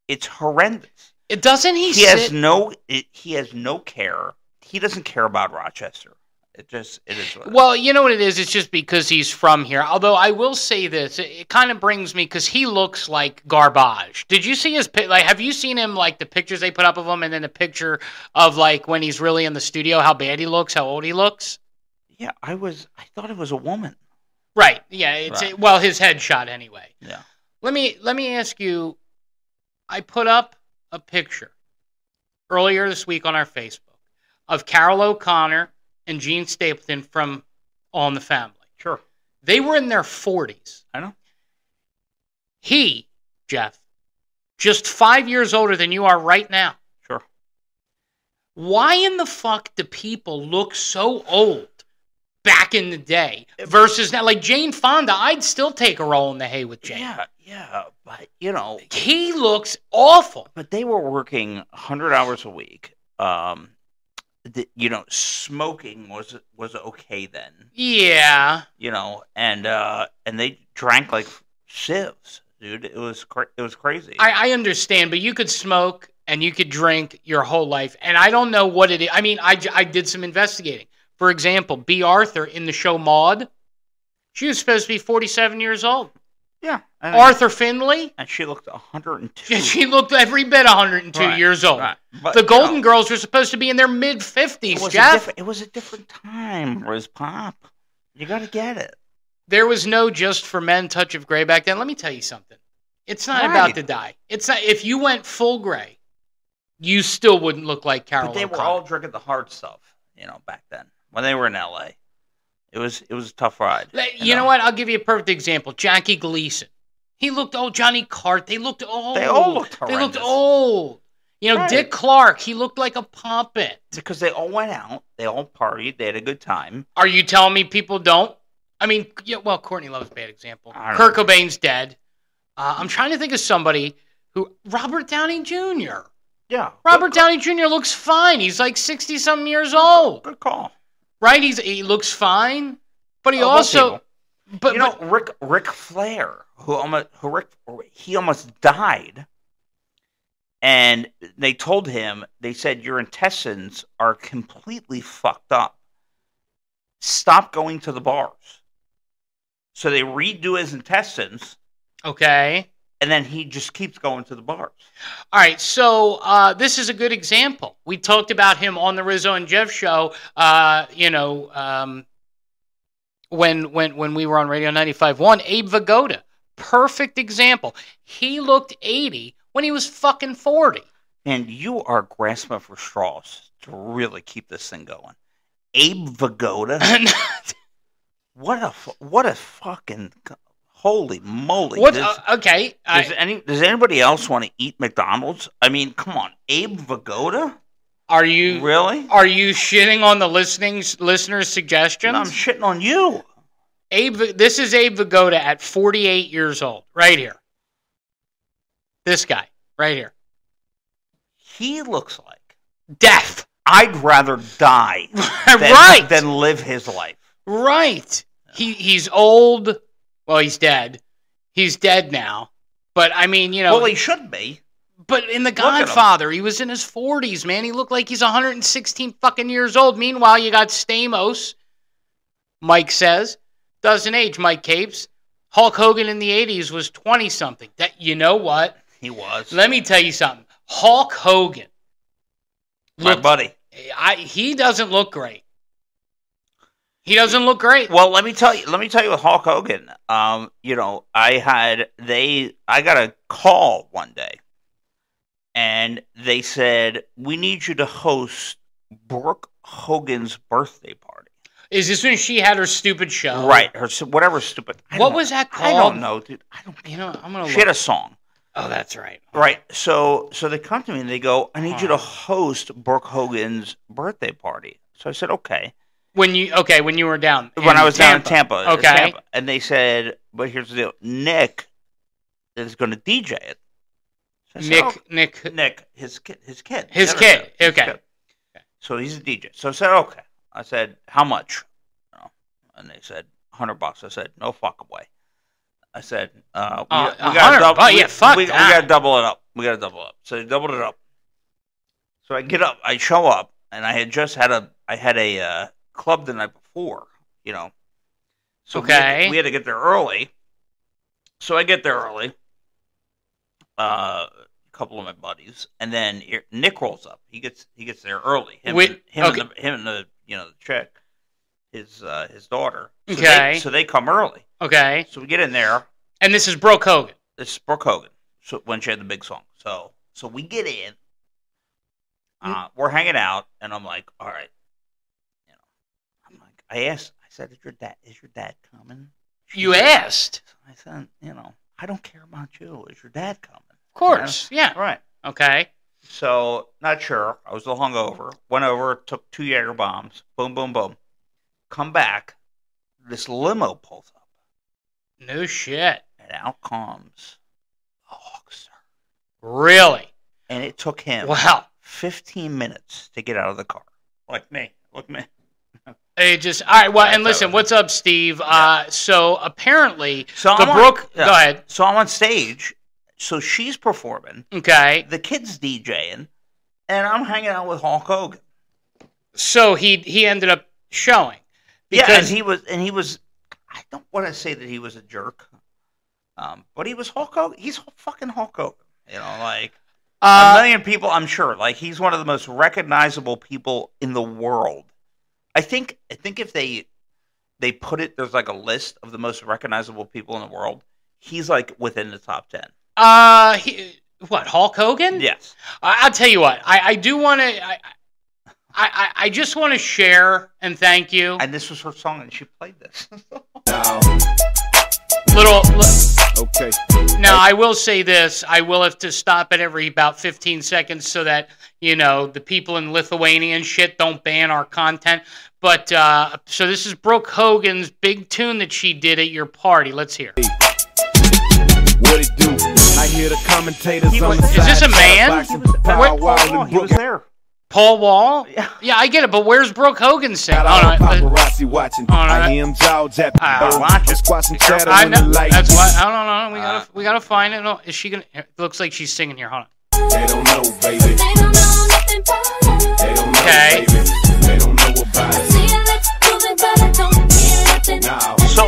It's horrendous. It doesn't he has no care. He doesn't care about Rochester. It is. Well, you know what it is? It's just because he's from here. Although I will say this, it kind of brings me, because he looks like garbage. Did you see his, have you seen him, like the pictures they put up of him, and then the picture of like when he's really in the studio, how bad he looks, how old he looks? Yeah, I thought it was a woman. Right. Yeah. It's right. Well, his headshot anyway. Yeah. Let me ask you. I put up a picture earlier this week on our Facebook of Carol O'Connor and Gene Stapleton from All in the Family. Sure. They were in their 40s. I know. He, Jeff, just 5 years older than you are right now. Sure. Why in the fuck do people look so old back in the day versus now? Like Jane Fonda, I'd still take a roll in the hay with Jane. Yeah, but you know. He looks awful. But they were working 100 hours a week. Smoking was okay then. Yeah. And they drank like sieves, dude. It was crazy. I understand, but you could smoke and you could drink your whole life, and I don't know what it is. I mean, I did some investigating. For example, B. Arthur in the show Maude, she was supposed to be 47 years old. Yeah. Arthur Findlay. And she looked 102. Yeah, she looked every bit 102 years old. Right. But, the Golden Girls were supposed to be in their mid-50s, Jeff. It was a different time, Riz Pop. You got to get it. There was no just for men touch of gray back then. Let me tell you something. It's not about the dye. It's not. If you went full gray, you still wouldn't look like Carol O'Connor. But they were all drinking the hard stuff, back then when they were in L.A. It was a tough ride. You know what? I'll give you a perfect example. Jackie Gleason. He looked old. Johnny Cart. They looked old. They all looked horrendous. They looked old. Right. Dick Clark. He looked like a puppet. Because they all went out. They all partied. They had a good time. Are you telling me people don't? I mean, Courtney Love's a bad example. Kurt Cobain's dead. I'm trying to think of somebody who... Robert Downey Jr. Yeah. Robert Downey Jr. looks fine. He's like 60-something years old. Good call. Right? He looks fine. But he also... But Ric Flair, he almost died, and they told him, they said, your intestines are completely fucked up. Stop going to the bars. So they redo his intestines. Okay. And then he just keeps going to the bars. All right, so this is a good example. We talked about him on the Rizzo and Jeff show, when we were on Radio 95.1, Abe Vigoda. Perfect example. He looked 80 when he was fucking 40. And you are grasping for straws to really keep this thing going. Abe Vigoda? What a fucking... Holy moly. Okay. Does anybody else want to eat McDonald's? I mean, come on. Abe Vigoda? Are you... Really? Are you shitting on the listeners' suggestions? No, I'm shitting on you. This is Abe Vigoda at 48 years old. Right here. This guy. Right here. He looks like... death. I'd rather die than live his life. Right. He's old... Well, he's dead. He's dead now. But, I mean, you know... Well, he should be. But in The Godfather, he was in his 40s, man. He looked like he's 116 fucking years old. Meanwhile, you got Stamos, Mike says. Doesn't age, Mike Capes. Hulk Hogan in the 80s was 20-something. You know what? He was. Let me tell you something. Hulk Hogan. My buddy. He doesn't look great. He doesn't look great. Well, let me tell you with Hulk Hogan. You know, I got a call one day, and they said, we need you to host Brooke Hogan's birthday party. Is this when she had her stupid show? Right, whatever stupid. What was that called? I don't know, dude. You know, I'm gonna. She had a song. Oh, that's right. Right. So they come to me and they go, I need you to host Brooke Hogan's birthday party. So I said, okay. When you were down when I was down in Tampa, okay, and they said, "But here's the deal: Nick is going to DJ it." So Nick, his kid, okay. So he's a DJ. So I said, "Okay." I said, "How much?" And they said, $100. I said, "No fucking way." I said, "We got to double. We got to double it up. We got to double it up." So they doubled it up. So I get up, I show up, and I had just had a club the night before, you know. So we had to get there early. So I get there early. A couple of my buddies, and then Nick rolls up. He gets there early. Him and the the chick, his daughter. So so they come early. Okay. So we get in there. And this is Brooke Hogan. This is Brooke Hogan. So when she had the big song. So we get in. We're hanging out, and I'm like, all right. I said, is your dad coming? You asked? I said, I don't care about you. Is your dad coming? Of course, yeah. Right. Okay. So, not sure. I was a little hungover. Went over, took 2 Jaeger bombs. Boom, boom, boom. Come back. This limo pulls up. No shit. And out comes a Hawkster. Really? And it took him 15 minutes to get out of the car. Like me. Look me. All right, well, and listen, what's up, Steve? So apparently, go ahead. So I'm on stage, so she's performing. Okay. The kid's DJing, and I'm hanging out with Hulk Hogan. So he ended up showing. And he was, I don't want to say that he was a jerk, but he was Hulk Hogan. He's fucking Hulk Hogan. Like a million people, I'm sure. Like, he's one of the most recognizable people in the world. I think if they put it, there's like a list of the most recognizable people in the world. He's like within the top 10. Hulk Hogan? Yes. I'll tell you what. I do want to. I just want to share and thank you. And this was her song, and she played this. Okay. Now, I will say this. I will have to stop it every about 15 seconds so that, the people in Lithuania and shit don't ban our content. But, so this is Brooke Hogan's big tune that she did at your party. Let's hear. What it do? I hear the commentators on the side. Is this a man? He was there. Paul Wall? Yeah, I get it, but where's Brooke Hogan singing? Paparazzi watching. I hear him jaw japping. Squashing chatter on the light. That's why. I don't know. We gotta find it. No, is she gonna? It looks like she's singing here. Hold on. They don't know, baby. They don't know nothing about it. They don't know, baby. They don't know about it. So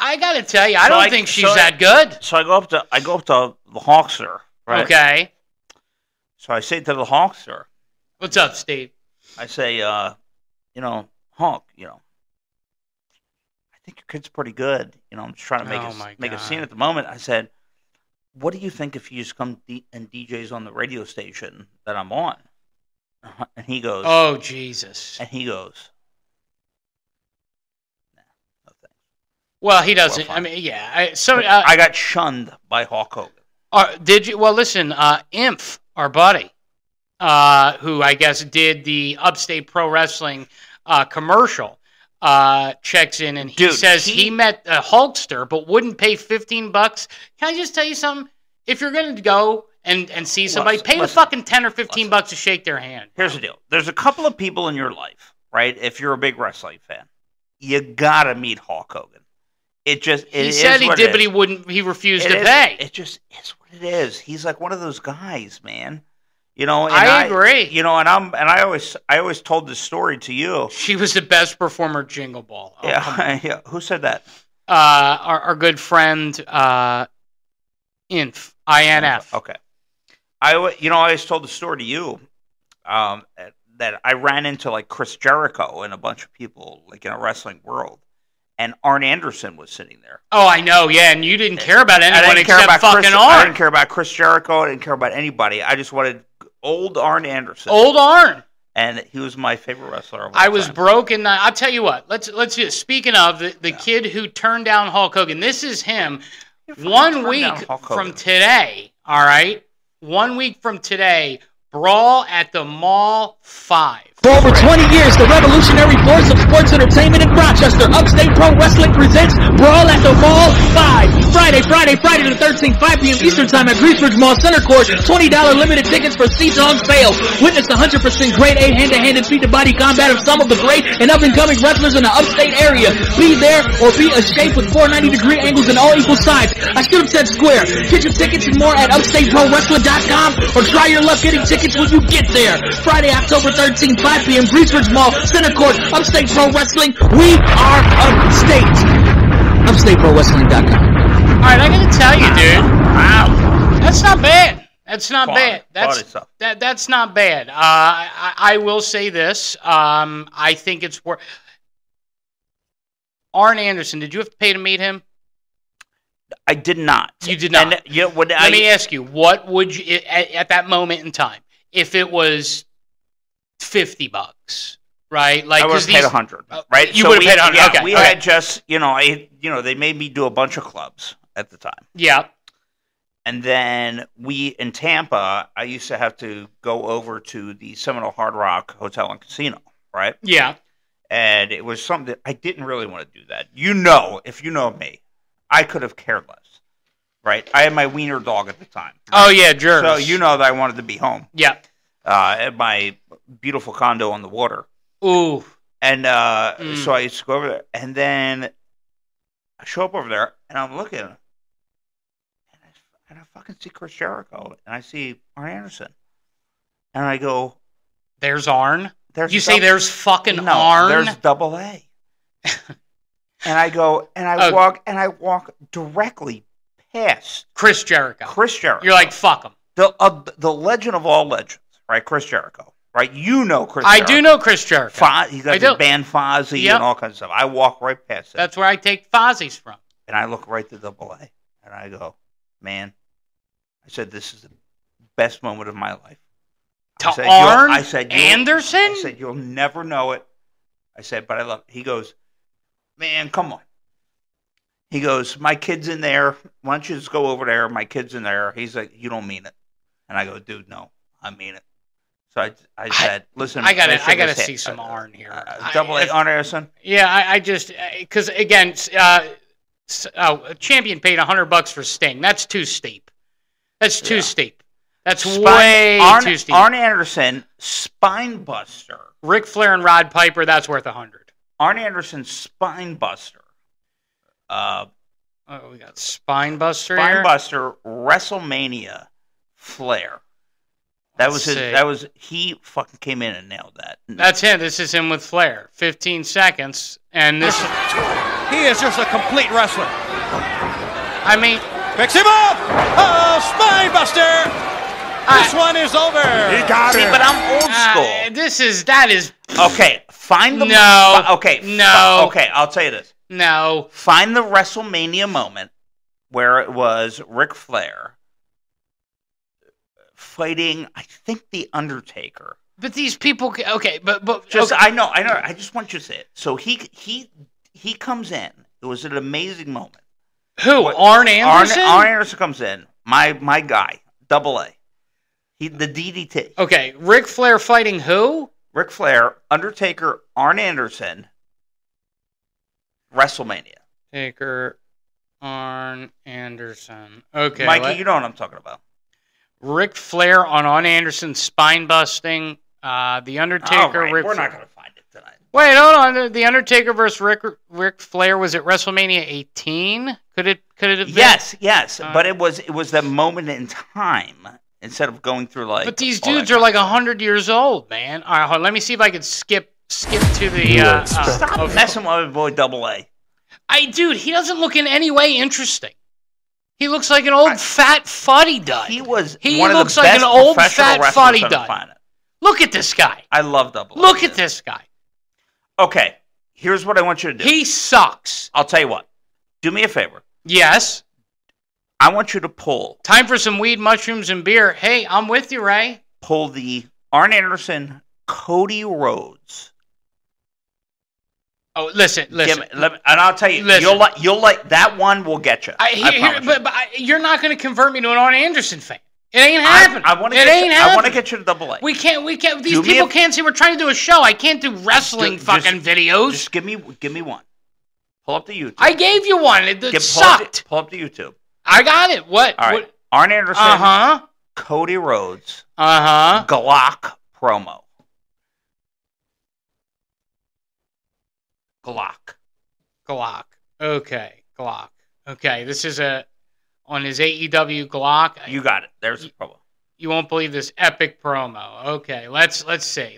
I gotta tell you, I don't think she's that good. So I go up to the Hawkster. Right? Okay. So I say to the Hawkster, "What's up, Steve?" I say, Hawk, think your kid's pretty good. You know, I'm just trying to make a scene at the moment. I said, what do you think if you just come and DJs on the radio station that I'm on? And he goes, oh, Jesus. And he goes, nah, no thanks. Well, he doesn't. I mean, yeah. I got shunned by Hulk Hogan. Did you? Well, listen, Imph, our buddy, who I guess did the Upstate Pro Wrestling commercial, checks in and he says he met a Hulkster but wouldn't pay $15. Can I just tell you something? If you're going to go and see somebody, pay the fucking $10 or $15 to shake their hand. Here's the deal. There's a couple of people in your life, right? If you're a big wrestling fan, you got to meet Hulk Hogan. He said he did, but he refused to pay. It just is what it is. He's like one of those guys, man. You know, and I agree. You know, and I always told this story to you. She was the best performer at Jingle Ball. Oh, yeah. Who said that? Our good friend Inf. INF. Okay. I always told the story to you that I ran into like Chris Jericho and a bunch of people like in a wrestling world, and ARN Anderson was sitting there. Oh, I know, yeah, and you didn't care about anyone except fucking ARN. I didn't care about Chris Jericho. I didn't care about anybody. I just wanted old ARN Anderson. Old ARN. And he was my favorite wrestler of all I was broke, and I'll tell you what. Let's just, speaking of the kid who turned down Hulk Hogan, this is him. 1 week from today, all right? 1 week from today, Brawl at the Mall 5. For over 20 years, the revolutionary force of sports entertainment in Rochester, Upstate Pro Wrestling presents Brawl at the Mall 5. Friday the 13th, 5 p.m. Eastern Time at Greensbridge Mall Center Court. $20 limited tickets for seats on sale. Witness the 100% grade A hand-to-hand and feet-to-body combat of some of the great and up-and-coming wrestlers in the Upstate area. Be there or be a shape with 490-degree angles in all equal sides. I should have said square. Get your tickets and more at UpstateProWrestling.com or try your luck getting tickets when you get there. Friday, October 13th, 5 p.m. Greensbridge Mall, Center Court, Upstate Pro Wrestling. We are Upstate. UpstateProWrestling.com. All right, I got to tell you, dude. Wow, that's not bad. That's not bad. That's not bad. I will say this. I think it's worth. ARN Anderson, did you have to pay to meet him? I did not. You did not. And, Let me ask you, what would you at that moment in time, if it was $50, right? Like I would have paid 100, right? You would have paid 100. Yeah, okay, we had just, they made me do a bunch of clubs at the time. Yeah. And then in Tampa, I used to have to go over to the Seminole Hard Rock Hotel and Casino, right? Yeah. And it was something that I didn't really want to do that. If you know me, I could have cared less, right? I had my wiener dog at the time. Right? Oh, yeah, Jervis. So you know that I wanted to be home. Yeah. At my beautiful condo on the water. Ooh. And so I used to go over there. And then I show up over there, and I'm looking, and I fucking see Chris Jericho, and I see ARN Anderson. And I go... There's ARN? There's fucking ARN? There's double A. And I go, and I walk directly past... Chris Jericho. You're like, fuck him. The legend of all legends, right? Chris Jericho. Right, you know Chris Jericho. I do know Chris Jericho. He's got the band Fozzy and all kinds of stuff. I walk right past it. That's where I take Fozzy's from. And I look right to double A, and I go, man, I said, this is the best moment of my life. ARN Anderson? I said, you'll never know it. I said, but I love it. He goes, man, come on. He goes, my kid's in there. Why don't you just go over there? My kid's in there. He's like, you don't mean it. And I go, dude, no, I mean it. So I said, listen, I gotta see some ARN here. Double A ARN Anderson? Yeah, I just, because again, a champion paid $100 for Sting. That's too steep. That's too steep. That's way too steep. ARN Anderson, spine buster. Ric Flair and Rod Piper, that's worth $100. ARN Anderson, spine buster. We got spine buster. Spine buster, WrestleMania, Flair. He fucking came in and nailed that. That's him. This is him with Flair. 15 seconds, and this. He is just a complete wrestler. I mean, picks him up. Oh, spine buster. This one is over. He got it. But I'm old school. That is. Okay, find the. No. Okay. No. Okay, I'll tell you this. No. Find the WrestleMania moment where it was Ric Flair fighting, I think, The Undertaker. But these people, okay, but just okay. I know. I just want you to say it. So he comes in. It was an amazing moment. Who? ARN Anderson? ARN Anderson comes in. My guy, Double A. The DDT. Okay, Ric Flair fighting who? Ric Flair, Undertaker, ARN Anderson, WrestleMania. Taker, ARN Anderson. Okay, Mikey, you know what I'm talking about. Ric Flair on ARN Anderson's spine busting. The Undertaker. Right. We're not going to find it tonight. Wait, hold on. The Undertaker versus Ric Flair was at WrestleMania 18. Could it have been? Yes. But it was the moment in time instead of going through like. But these dudes are like 100 years old, man. All right, hold on, let me see if I could skip to the. Stop messing with my boy Double A. Dude, he doesn't look in any way interesting. He looks like an old fat fuddy dud. He looks like an old fat fuddy dud. Look at this guy. I love Double A. Look at this guy. Okay, here's what I want you to do. He sucks. I'll tell you what. Do me a favor. Yes. I want you to pull. Time for some weed, mushrooms, and beer. Hey, I'm with you, Ray. Pull the ARN Anderson, Cody Rhodes. Oh, listen. And I'll tell you, you'll like that one. Will get you. But you're not going to convert me to an ARN Anderson fan. It ain't happening. I want to get you to Double A. We can't. These people can't see we're trying to do a show. I can't do wrestling videos. Just give me one. Pull up the YouTube. I gave you one. It sucked. Pull up the YouTube. I got it. What? All right. ARN Anderson. Cody Rhodes. Glock promo. Glock. Okay. Glock. Okay. This is on his AEW Glock. You got it. There's the promo. You won't believe this epic promo. Okay. Let's see.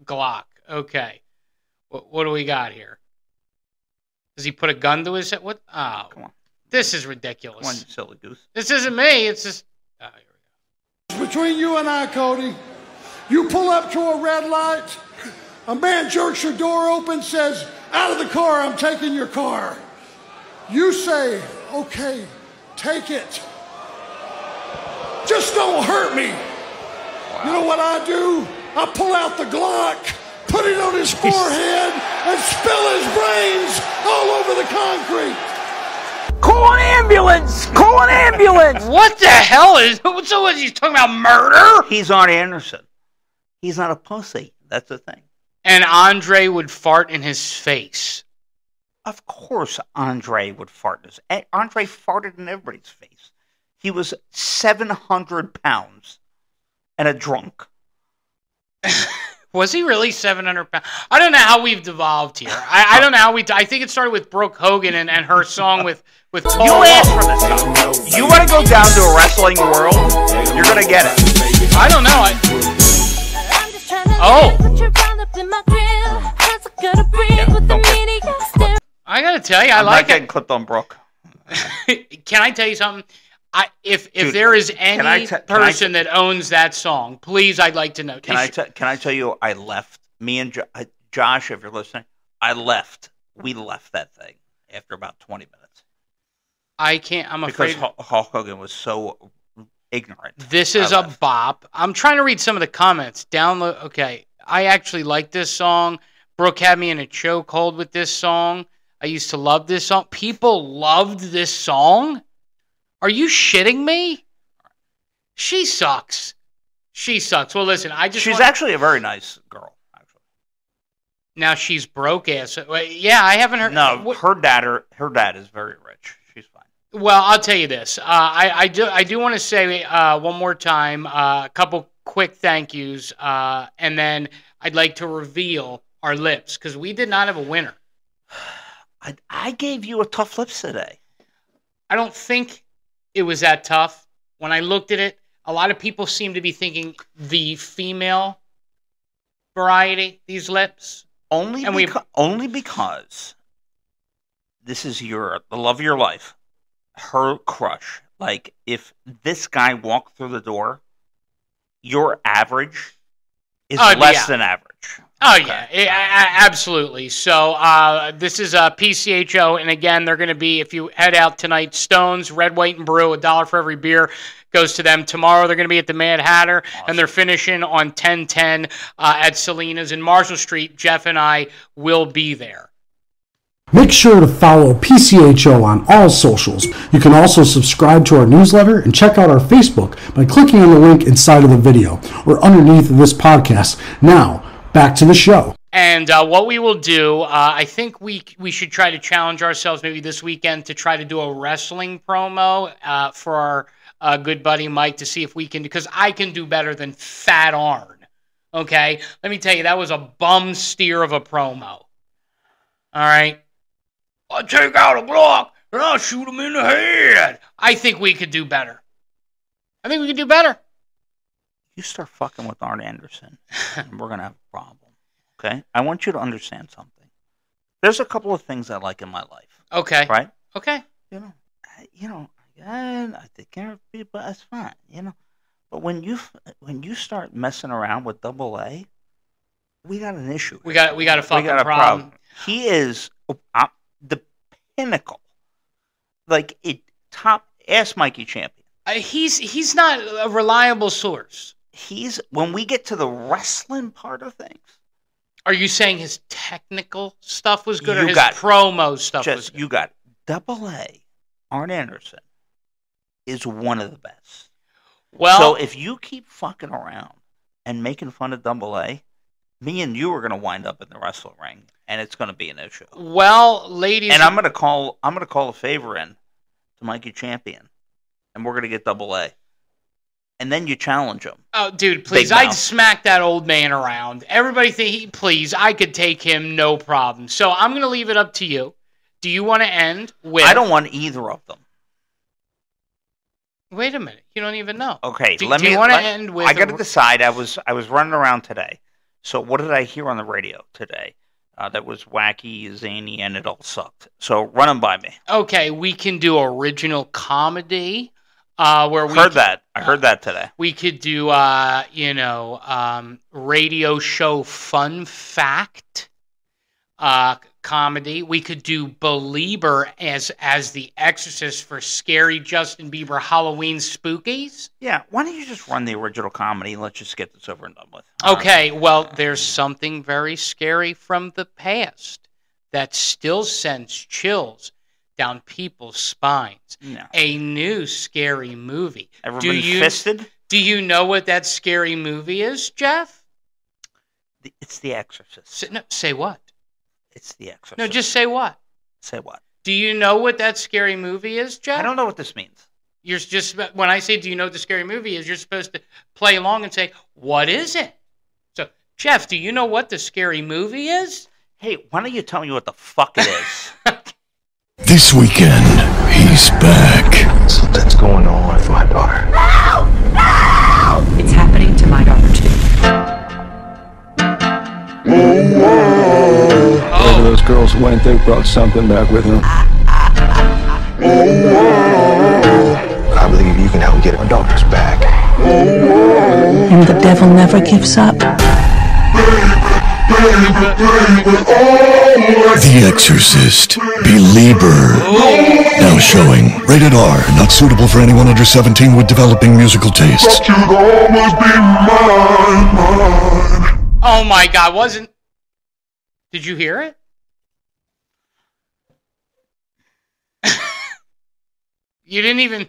Glock. Okay. What do we got here? Does he put a gun to his head? What? Oh, come on. This is ridiculous. Come on, you silly goose. This isn't me. It's just. Oh, here we go. Between you and I, Cody, you pull up to a red light, a man jerks your door open, says, "Out of the car, I'm taking your car." You say, "Okay, take it. Just don't hurt me." Wow. You know what I do? I pull out the Glock, put it on his forehead, and spill his brains all over the concrete. Call an ambulance! Call an ambulance! What the hell is... So is he talking about murder? He's ARN Anderson. He's not a pussy. That's the thing. And Andre would fart in his face. Of course Andre would fart in his... Andre farted in everybody's face. He was 700 pounds and a drunk. Was he really 700 pounds? I don't know how we've devolved here. I don't know how I think it started with Brooke Hogan and her song with Paul. You asked for this stuff. You want to go down to a wrestling world? You're going to get it. I don't know. I got to tell you, I'm not getting clipped on Brooke. Can I tell you something? If there is any person that owns that song, please, I'd like to know. Can I tell you, I left, me and Josh, if you're listening, we left that thing after about 20 minutes. I can't, I'm afraid. Because Hulk Hogan was so ignorant. This is a bop. I'm trying to read some of the comments. Download, okay, I actually like this song. Brooke had me in a chokehold with this song. I used to love this song. People loved this song? Are you shitting me? She sucks. She sucks. Well, listen, she's actually a very nice girl, actually. Now she's broke ass. Yeah, I haven't heard. No, her dad is very rich. She's fine. Well, I'll tell you this. I do want to say one more time a couple quick thank yous, and then I'd like to reveal our lips because we did not have a winner. I gave you a tough lips today. I don't think it was that tough. When I looked at it, a lot of people seem to be thinking the female variety, these lips. Only because this is the love of your life, her crush. Like, if this guy walked through the door, your average is less than average. Oh, okay. Yeah, absolutely. So this is PCHO, and again, they're going to be, if you head out tonight, Stones, Red, White, and Brew, $1 for every beer goes to them. Tomorrow, they're going to be at the Mad Hatter, and they're finishing on 1010 at Selena's in Marshall Street. Jeff and I will be there. Make sure to follow PCHO on all socials. You can also subscribe to our newsletter and check out our Facebook by clicking on the link inside of the video or underneath this podcast. Now, back to the show. And what we will do, I think we should try to challenge ourselves maybe this weekend to try to do a wrestling promo for our good buddy Mike to see if we can, because I can do better than Fat Arn. Okay? Let me tell you, that was a bum steer of a promo. All right? I'll take out a block and I'll shoot him in the head. I think we could do better. I think we could do better. You start fucking with ARN Anderson, and we're going to have a problem. Okay? I want you to understand something. There's a couple of things I like in my life. Okay. Right? Okay. I take care of people, that's fine, But when you start messing around with AA, we got an issue. We got a fucking problem. He is the pinnacle. Like, ask Mikey Champion. He's not a reliable source. When we get to the wrestling part of things. Are you saying his technical stuff was good or his promo stuff was good? You got AA, ARN Anderson, is one of the best. Well, so if you keep fucking around and making fun of AA, me and you are going to wind up in the wrestling ring, and it's going to be an issue. Well, ladies, and I'm going to call a favor in to Mikey Champion, and we're going to get AA. And then you challenge him. Oh, dude, please. I'd smack that old man around. Everybody please, I could take him, no problem. So I'm going to leave it up to you. Do you want to end with... I don't want either of them. Wait a minute. You don't even know. Okay, do you want to end with... I got to decide. I was running around today. So what did I hear on the radio today? That was wacky, zany, and it all sucked. So run them by me. Okay, we can do original comedy. Where we heard that. I heard that today. We could do, radio show fun fact, comedy. We could do Belieber as the Exorcist for scary Justin Bieber Halloween spookies. Yeah, why don't you just run the original comedy? Let's just get this over and done with. Okay, well, there's something very scary from the past that still sends chills down people's spines. No. A new scary movie. Everybody fisted? Do you know what that scary movie is, Jeff? It's The Exorcist. Say what? It's The Exorcist. No, just say what? Say what? Do you know what that scary movie is, Jeff? I don't know what this means. You're just, when I say, do you know what the scary movie is, you're supposed to play along and say, what is it? So, Jeff, do you know what the scary movie is? Hey, why don't you tell me what the fuck it is? This weekend, he's back. Something's going on with my daughter. No! No! It's happening to my daughter, too. Wherever those girls went, they brought something back with them. But I believe you can help get our daughters back. And the devil never gives up. The Exorcist, Belieber. Now showing. Rated R. Not suitable for anyone under 17 with developing musical tastes. Oh my God, did you hear it? You didn't even...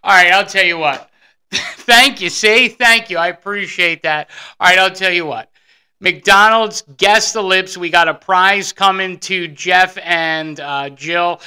All right, I'll tell you what. Thank you. Thank you. I appreciate that. All right, I'll tell you what. McDonald's, guess the lips. We got a prize coming to Jeff and Jill.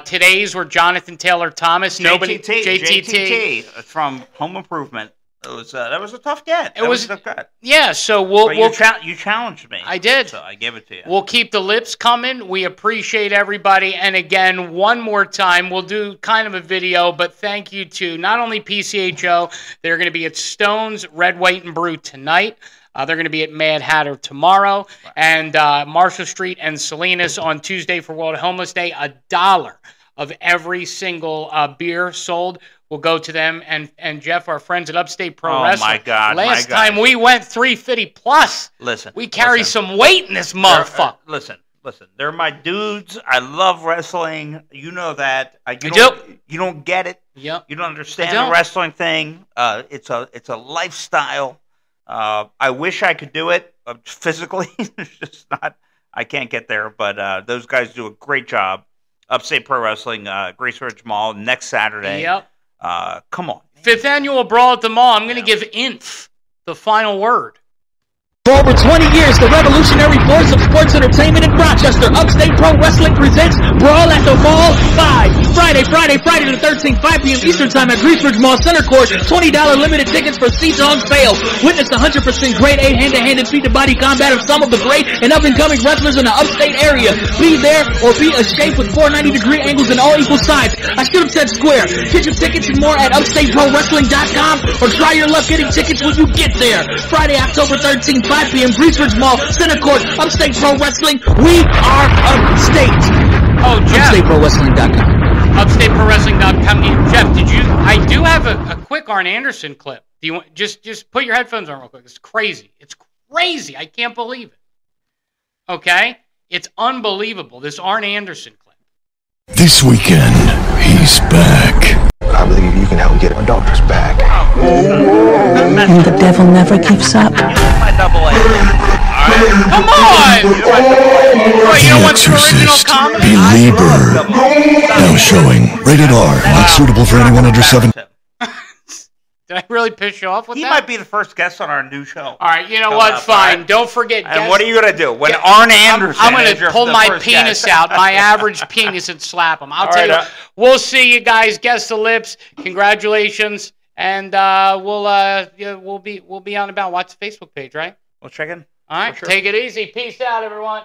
Today's were Jonathan Taylor Thomas. JTT from Home Improvement. That was a tough get. It was a tough get. Yeah, so you challenged me. I did. So I gave it to you. We'll keep the lips coming. We appreciate everybody. And again, one more time, we'll do kind of a video, but thank you to not only PCHO, they're going to be at Stones, Red, White, and Brew tonight. They're going to be at Mad Hatter tomorrow, and Marshall Street and Salinas on Tuesday for World Homeless Day. $1 of every single beer sold will go to them. And Jeff, our friends at Upstate Pro Wrestling. Oh, my God. Last time we went 350 plus. Listen. We carry some weight in this motherfucker. Listen. They're my dudes. I love wrestling. You know that. You don't get it. Yep. You don't understand the wrestling thing. It's a lifestyle. I wish I could do it physically. It's just not. I can't get there. But those guys do a great job. Upstate Pro Wrestling, Grace Ridge Mall, next Saturday. Yep. Come on. 5th annual Brawl at the Mall. I'm going to give Inf the final word. For over 20 years, the revolutionary force of sports entertainment in Rochester, Upstate Pro Wrestling presents Brawl at the Mall 5. Friday the 13th, 5 p.m. Eastern Time at Grease Ridge Mall Center Court. $20 limited tickets for seats on sale. Witness 100% grade A hand-to-hand and feet-to-body combat of some of the great and up-and-coming wrestlers in the upstate area. Be there or be a shape with 490-degree angles and all equal sides. I should have said square. Get your tickets and more at UpstateProWrestling.com or try your luck getting tickets when you get there. Friday, October 13th, 5 p.m. Grease Ridge Mall, Center Court, Upstate Pro Wrestling. We are Upstate. Oh, Jeff. UpstateProWrestling.com. UpstateProWrestling.com. Jeff, I do have a quick Arn Anderson clip. Do you want just put your headphones on real quick? It's crazy. It's crazy. I can't believe it. Okay? It's unbelievable. This Arn Anderson clip. This weekend, he's back. I believe you can help get our daughters back. And the devil never gives up. My double A. Come on! Wait, you don't want some original Exorcist comedy? Belieber. Now showing. Rated R. Not suitable for anyone under 17. Did I really piss you off with He that? might be the first guest on our new show. All right, you know what? Fine. Right? Don't forget. And what are you going to do? When Arn Anderson I'm going to pull my penis out, my average penis, and slap him. I'll tell you what. We'll see you guys. Guess the lips. Congratulations. And we'll be on about. Watch the Facebook page, right? We'll check in. All right. Take it easy. Peace out, everyone.